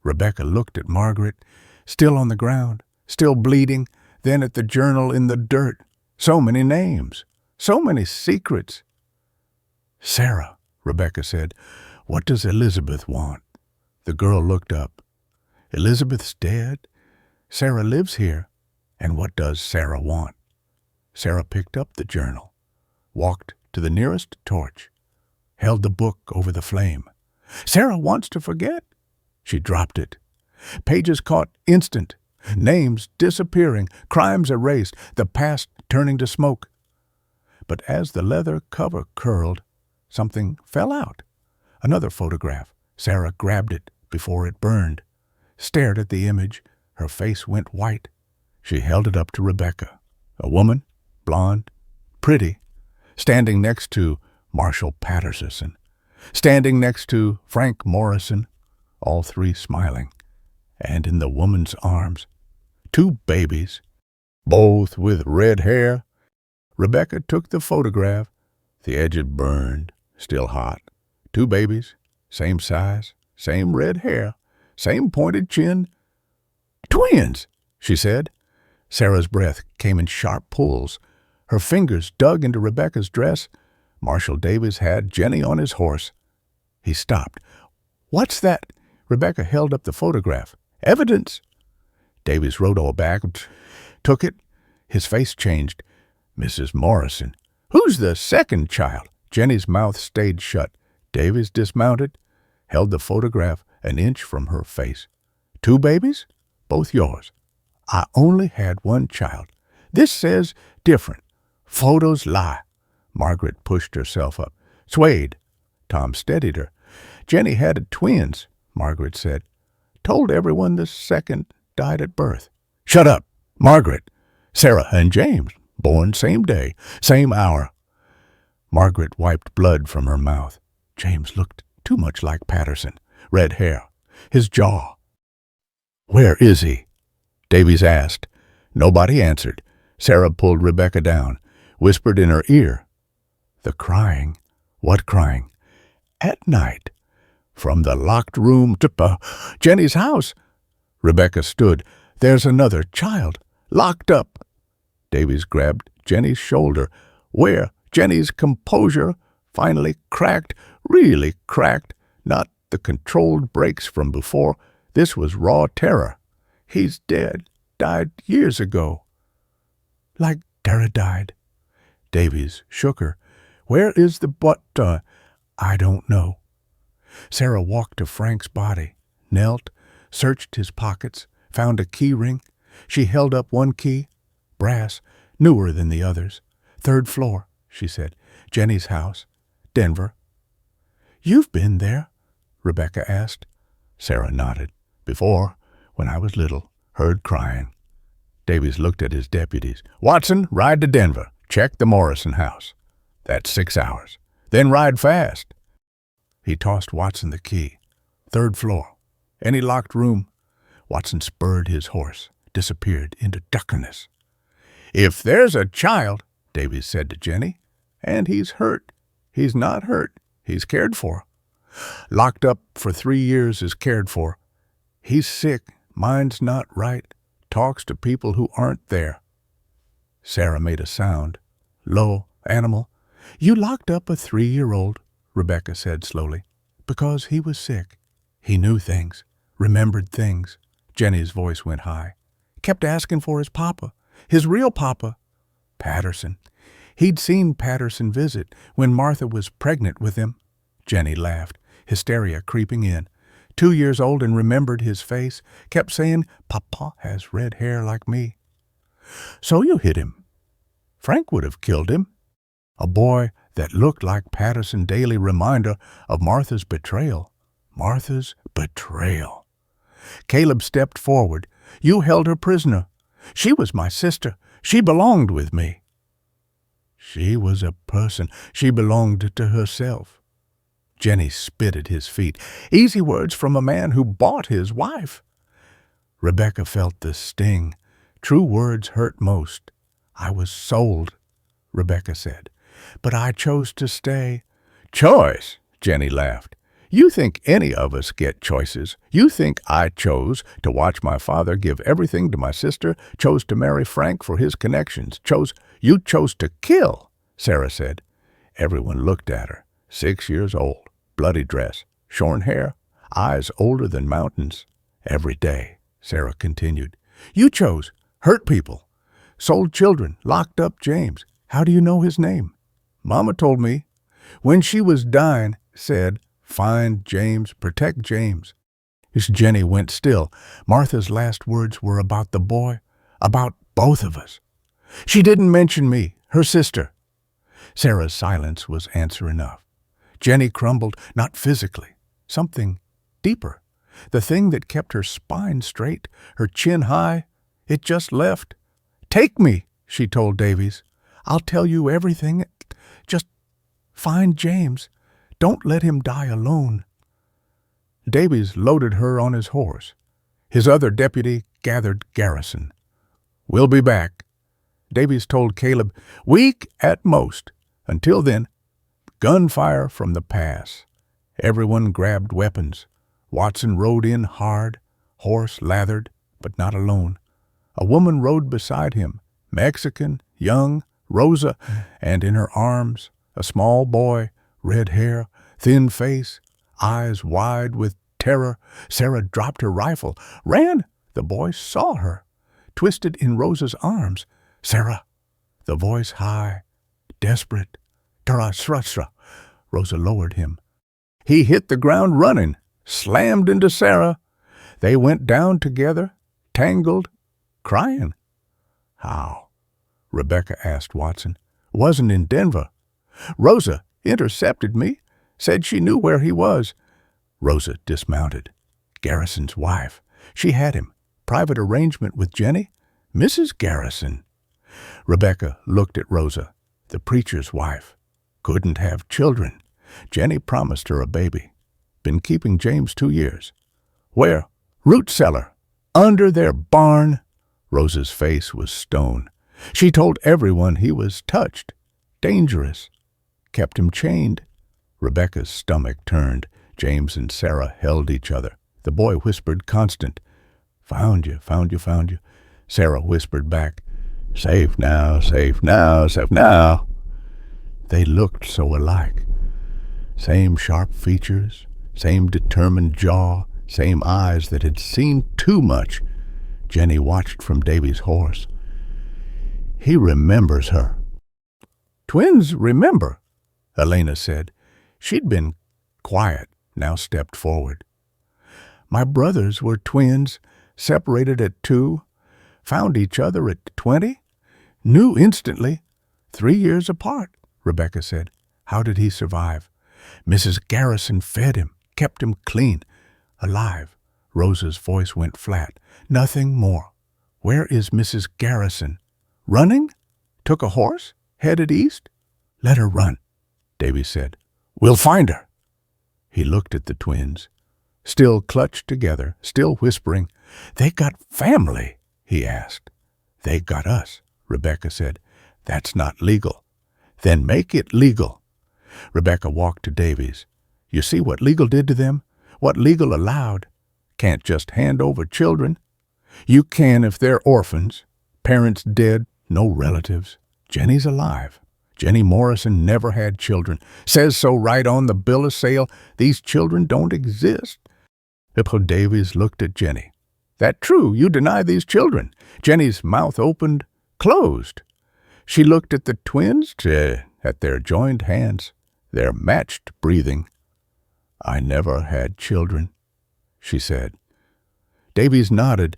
Rebecca looked at Margaret, still on the ground, still bleeding, then at the journal in the dirt. So many names, so many secrets. "Sarah," Rebecca said, "what does Elizabeth want?" The girl looked up. "Elizabeth's dead. Sarah lives here. And what does Sarah want?" Sarah picked up the journal, walked to the nearest torch, held the book over the flame. "Sarah wants to forget." She dropped it. Pages caught instant. Names disappearing, crimes erased, the past turning to smoke. But as the leather cover curled, something fell out. Another photograph. Sarah grabbed it before it burned, stared at the image. Her face went white. She held it up to Rebecca. A woman, blonde, pretty, standing next to Marshall Patterson, standing next to Frank Morrison, all three smiling. And in the woman's arms, 2 babies, both with red hair. Rebecca took the photograph. The edge had burned, still hot. 2 babies, same size, same red hair, same pointed chin. "Twins," she said. Sarah's breath came in sharp pulls. Her fingers dug into Rebecca's dress. Marshal Davies had Jenny on his horse. He stopped. "What's that?" Rebecca held up the photograph. Evidence. Davies wrote all back, took it. His face changed. Mrs. Morrison. Who's the second child? Jenny's mouth stayed shut. Davies dismounted, held the photograph an inch from her face. 2 babies? Both yours. I only had 1 child. This says different. Photos lie. Margaret pushed herself up. Swayed. Tom steadied her. Jenny had twins, Margaret said. Told everyone the second died at birth. Shut up, Margaret. Sarah and James, born same day, same hour. Margaret wiped blood from her mouth. James looked too much like Patterson. Red hair. His jaw. Where is he? Davies asked. Nobody answered. Sarah pulled Rebecca down, whispered in her ear. The crying. What crying? At night. From the locked room to Jenny's house. Rebecca stood. There's another child. Locked up. Davies grabbed Jenny's shoulder. Where? Jenny's composure finally cracked. Really cracked. Not the controlled breaks from before. This was raw terror. He's dead. Died years ago. Like Dara died. Davies shook her. Where is the I don't know. Sarah walked to Frank's body, knelt, searched his pockets, found a key ring. She held up 1 key, brass, newer than the others. 3rd floor, she said. Jenny's house, Denver. You've been there? Rebecca asked. Sarah nodded. Before, when I was little, heard crying. Davies looked at his deputies. Watson, ride to Denver. Check the Morrison house. That's 6 hours. Then ride fast. He tossed Watson the key. 3rd floor. Any locked room? Watson spurred his horse, disappeared into darkness. If there's a child, Davies said to Jenny, and he's hurt. He's not hurt. He's cared for. Locked up for 3 years is cared for. He's sick. Mind's not right. Talks to people who aren't there. Sarah made a sound. Low, animal. You locked up a 3-year-old, Rebecca said slowly, because he was sick. He knew things, remembered things. Jenny's voice went high. Kept asking for his papa, his real papa. Patterson. He'd seen Patterson visit when Martha was pregnant with him. Jenny laughed, hysteria creeping in. 2 years old and remembered his face, kept saying, Papa has red hair like me. So you hit him. Frank would have killed him. A boy that looked like Patterson daily reminder of Martha's betrayal. Martha's betrayal. Caleb stepped forward. You held her prisoner. She was my sister. She belonged with me. She was a person. She belonged to herself. Jenny spit at his feet. Easy words from a man who bought his wife. Rebecca felt the sting. True words hurt most. I was sold, Rebecca said. But I chose to stay. Choice, Jenny laughed. You think any of us get choices. You think I chose to watch my father give everything to my sister, chose to marry Frank for his connections, you chose to kill, Sarah said. Everyone looked at her. 6 years old, bloody dress, shorn hair, eyes older than mountains. Every day, Sarah continued. You chose, hurt people, sold children, locked up James. How do you know his name? Mama told me. When she was dying, said, find James, protect James. As Jenny went still, Martha's last words were about the boy, about both of us. She didn't mention me, her sister. Sarah's silence was answer enough. Jenny crumbled, not physically, something deeper. The thing that kept her spine straight, her chin high, it just left. Take me, she told Davies. I'll tell you everything. Just find James. Don't let him die alone. Davies loaded her on his horse. His other deputy gathered garrison. We'll be back. Davies told Caleb, week at most. Until then, gunfire from the pass. Everyone grabbed weapons. Watson rode in hard, horse lathered, but not alone. A woman rode beside him, Mexican, young, Rosa, and in her arms, a small boy, red hair, thin face, eyes wide with terror, Sarah dropped her rifle, ran. The boy saw her, twisted in Rosa's arms. "Sarah!" The voice high, desperate. "Tara srasra." Rosa lowered him. He hit the ground running, slammed into Sarah. They went down together, tangled, crying. "How?" Rebecca asked Watson. "Wasn't in Denver. Rosa intercepted me, said she knew where he was." Rosa dismounted. Garrison's wife. She had him. Private arrangement with Jenny. Mrs. Garrison. Rebecca looked at Rosa, the preacher's wife. Couldn't have children. Jenny promised her a baby. Been keeping James 2 years. Where? Root cellar. Under their barn. Rosa's face was stone. She told everyone he was touched. Dangerous. Kept him chained. Rebecca's stomach turned. James and Sarah held each other. The boy whispered constant. "Found you, found you, found you." Sarah whispered back. "Safe now, safe now, safe now." They looked so alike. Same sharp features, same determined jaw, same eyes that had seen too much. Jenny watched from Davy's horse. "He remembers her." "Twins remember," Elena said. She'd been quiet, now stepped forward. "My brothers were twins, separated at 2, found each other at 20, knew instantly, 3 years apart," Rebecca said. "How did he survive?" "Mrs. Garrison fed him, kept him clean, alive." Rosa's voice went flat. "Nothing more." "Where is Mrs. Garrison?" "Running? Took a horse? Headed east?" "Let her run," Davy said. "We'll find her." He looked at the twins, still clutched together, still whispering. "They got family?" he asked. "They got us," Rebecca said. "That's not legal." "Then make it legal." Rebecca walked to Davies. "You see what legal did to them? What legal allowed? Can't just hand over children. You can if they're orphans, parents dead, no relatives. Jenny's alive. Jenny Morrison never had children. Says so right on the bill of sale. These children don't exist." Hippo Davies looked at Jenny. "That true? You deny these children?" Jenny's mouth opened, closed. She looked at the twins, at their joined hands, their matched breathing. "I never had children," she said. Davies nodded.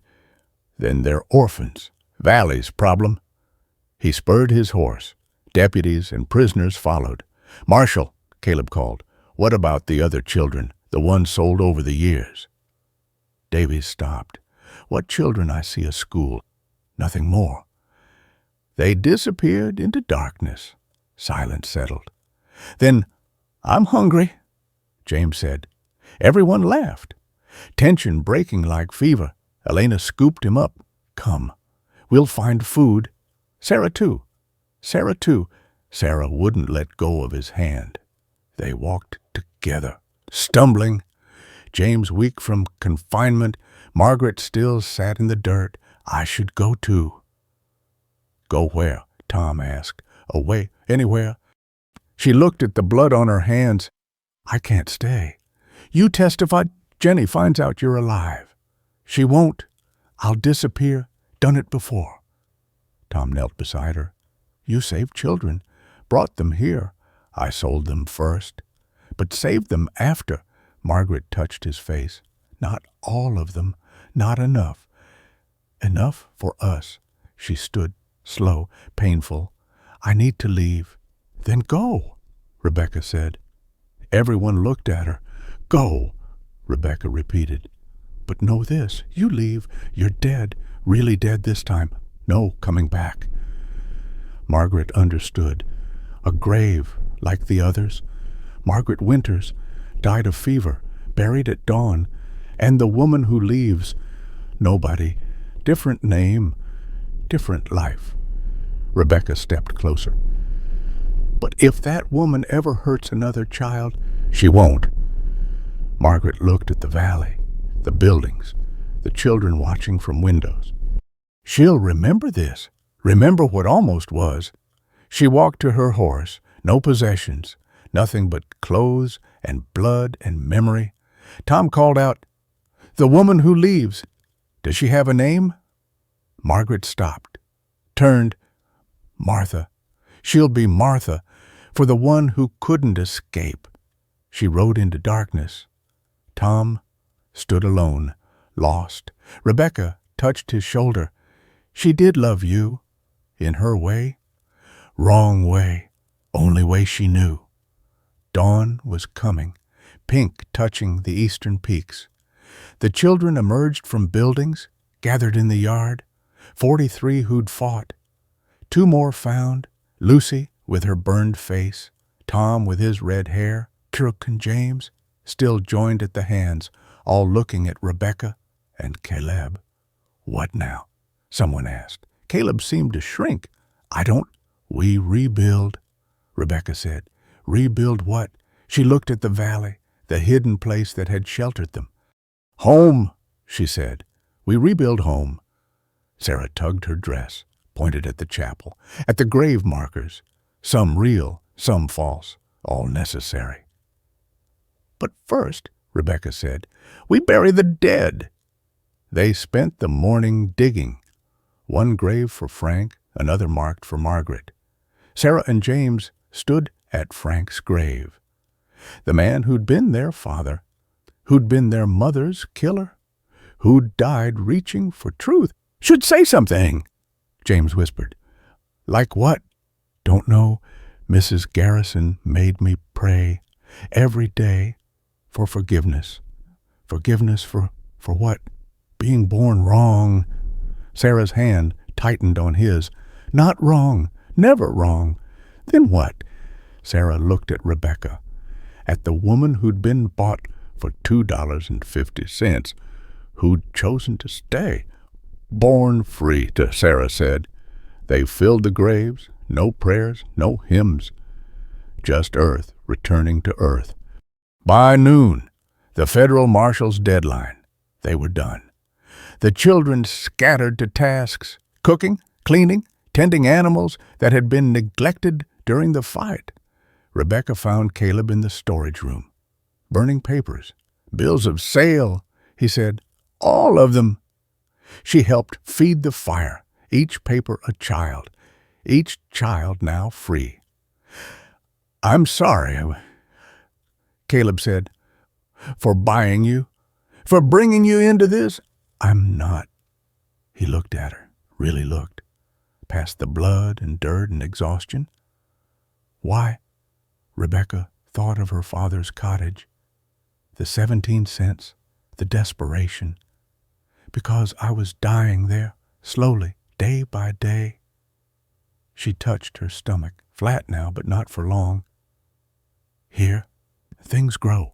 "Then they're orphans. Valley's problem." He spurred his horse. Deputies and prisoners followed. "Marshal," Caleb called, "what about the other children, the ones sold over the years?" Davies stopped. "What children? I see a school. Nothing more." "They disappeared into darkness." Silence settled. "Then I'm hungry," James said. Everyone laughed. Tension breaking like fever. Elena scooped him up. "Come. We'll find food. Sarah too. Sarah too." Sarah wouldn't let go of his hand. They walked together, stumbling. James weak from confinement. Margaret still sat in the dirt. "I should go too." "Go where?" Tom asked. "Away, anywhere." She looked at the blood on her hands. "I can't stay. You testified. Jenny finds out you're alive." "She won't. I'll disappear. Done it before." Tom knelt beside her. "You saved children, brought them here. I sold them first, but saved them after." Margaret touched his face. "Not all of them. Not enough. Enough for us." She stood, slow, painful. "I need to leave." "Then go," Rebecca said. Everyone looked at her. "Go," Rebecca repeated. "But know this, you leave, you're dead, really dead this time. No coming back." Margaret understood. A grave like the others. Margaret Winters died of fever, buried at dawn. And the woman who leaves, nobody, different name, different life. Rebecca stepped closer. "But if that woman ever hurts another child," "She won't." Margaret looked at the valley, the buildings, the children watching from windows. "She'll remember this, remember what almost was." She walked to her horse, no possessions, nothing but clothes and blood and memory. Tom called out, "The woman who leaves. Does she have a name?" Margaret stopped, turned. "Martha. She'll be Martha, for the one who couldn't escape." She rode into darkness. Tom stood alone, lost. Rebecca touched his shoulder. "She did love you, in her way." Wrong way, only way she knew. Dawn was coming, pink touching the eastern peaks. The children emerged from buildings, gathered in the yard. 43 who'd fought. 2 more found, Lucy with her burned face, Tom with his red hair, Kirk and James, still joined at the hands, all looking at Rebecca and Caleb. "What now?" someone asked. Caleb seemed to shrink. "We rebuild," Rebecca said. "Rebuild what?" She looked at the valley, the hidden place that had sheltered them. "Home," she said. "We rebuild home." Sarah tugged her dress, pointed at the chapel, at the grave markers, some real, some false, all necessary. "But first," Rebecca said, "we bury the dead." They spent the morning digging, one grave for Frank, another marked for Margaret. Sarah and James stood at Frank's grave. The man who'd been their father, who'd been their mother's killer, who'd died reaching for truth. "Should say something," James whispered. "Like what?" "Don't know. Mrs. Garrison made me pray every day for forgiveness." "Forgiveness for what?" "Being born wrong." Sarah's hand tightened on his. "Not wrong. Never wrong." "Then what?" Sarah looked at Rebecca, at the woman who'd been bought for $2.50, who'd chosen to stay. "Born free," Sarah said. They filled the graves, no prayers, no hymns, just earth returning to earth. By noon, the federal marshal's deadline, they were done. The children scattered to tasks, cooking, cleaning, tending animals that had been neglected during the fight. Rebecca found Caleb in the storage room, burning papers. "Bills of sale," he said. "All of them." She helped feed the fire, each paper a child, each child now free. "I'm sorry," Caleb said, "for buying you, for bringing you into this." "I'm not." He looked at her, really looked, past the blood and dirt and exhaustion. "Why?" Rebecca thought of her father's cottage, the 17 cents, the desperation. "Because I was dying there, slowly, day by day." She touched her stomach, flat now, but not for long. "Here, things grow."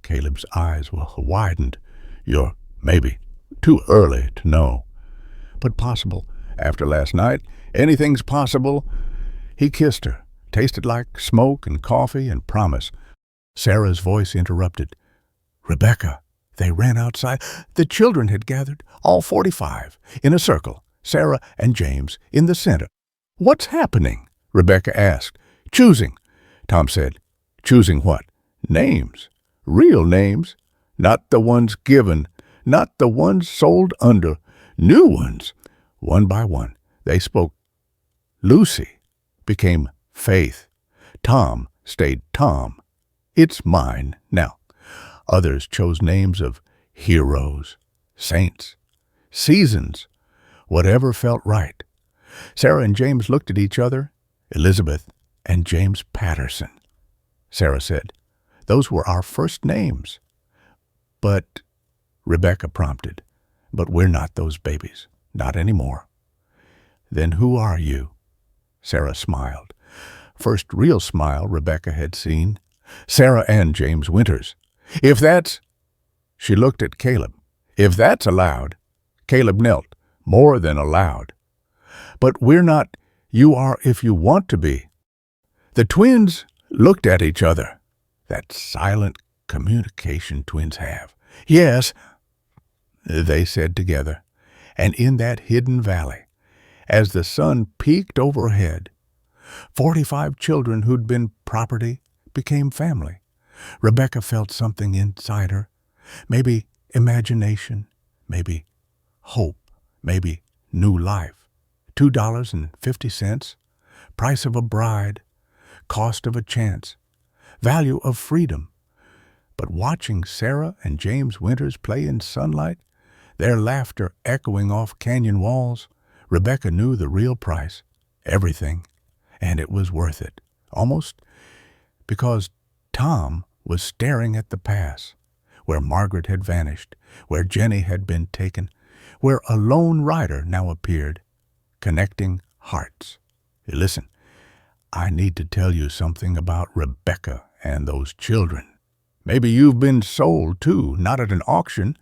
Caleb's eyes were widened. "You're maybe too early to know, but possible. After last night, anything's possible." He kissed her, tasted like smoke and coffee and promise. Sarah's voice interrupted. "Rebecca." They ran outside. The children had gathered, all 45, in a circle, Sarah and James in the center. "What's happening?" Rebecca asked. "Choosing," Tom said. "Choosing what?" "Names. Real names. Not the ones given, not the ones sold under. New ones." One by one, they spoke. Lucy became Faith. Tom stayed Tom. "It's mine now." Others chose names of heroes, saints, seasons, whatever felt right. Sarah and James looked at each other, Elizabeth and James Patterson. Sarah said, "Those were our first names." "But," Rebecca prompted, "but we're not those babies, not anymore." "Then who are you?" Sarah smiled. First real smile Rebecca had seen. "Sarah and James Winters." "If that's—" She looked at Caleb. "If that's allowed." Caleb knelt, more than allowed. "But we're not—" "You are if you want to be." The twins looked at each other. That silent communication twins have. "Yes," they said together. And in that hidden valley, as the sun peeked overhead, 45 children who'd been property became family. Rebecca felt something inside her. Maybe imagination, maybe hope, maybe new life. $2.50, price of a bride, cost of a chance, value of freedom. But watching Sarah and James Winters play in sunlight, their laughter echoing off canyon walls, Rebecca knew the real price, everything, and it was worth it. Almost because Tom was staring at the pass, where Margaret had vanished, where Jenny had been taken, where a lone rider now appeared, connecting hearts. Listen, I need to tell you something about Rebecca and those children. Maybe you've been sold, too, not at an auction,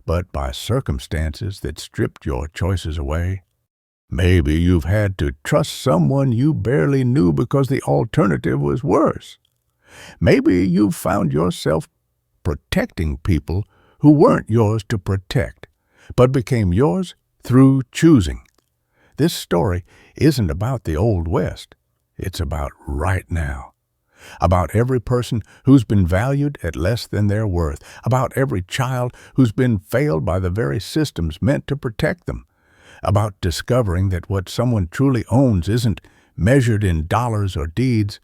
but by circumstances that stripped your choices away. Maybe you've had to trust someone you barely knew because the alternative was worse. Maybe you've found yourself protecting people who weren't yours to protect, but became yours through choosing. This story isn't about the Old West. It's about right now. About every person who's been valued at less than their worth. About every child who's been failed by the very systems meant to protect them. About discovering that what someone truly owns isn't measured in dollars or deeds,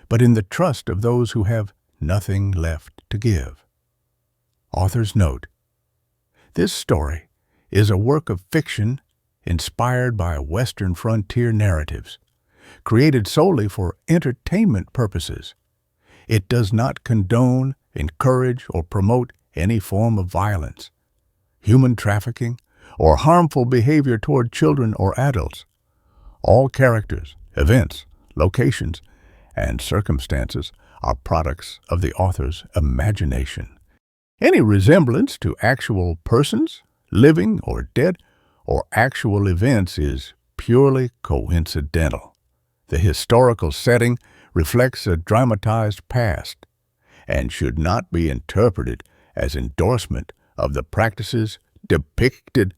but in the trust of those who have nothing left to give. Author's note: this story is a work of fiction inspired by Western frontier narratives, created solely for entertainment purposes. It does not condone, encourage, or promote any form of violence, human trafficking, or harmful behavior toward children or adults. All characters, events, locations, and circumstances are products of the author's imagination. Any resemblance to actual persons, living or dead, or actual events is purely coincidental. The historical setting reflects a dramatized past and should not be interpreted as endorsement of the practices depicted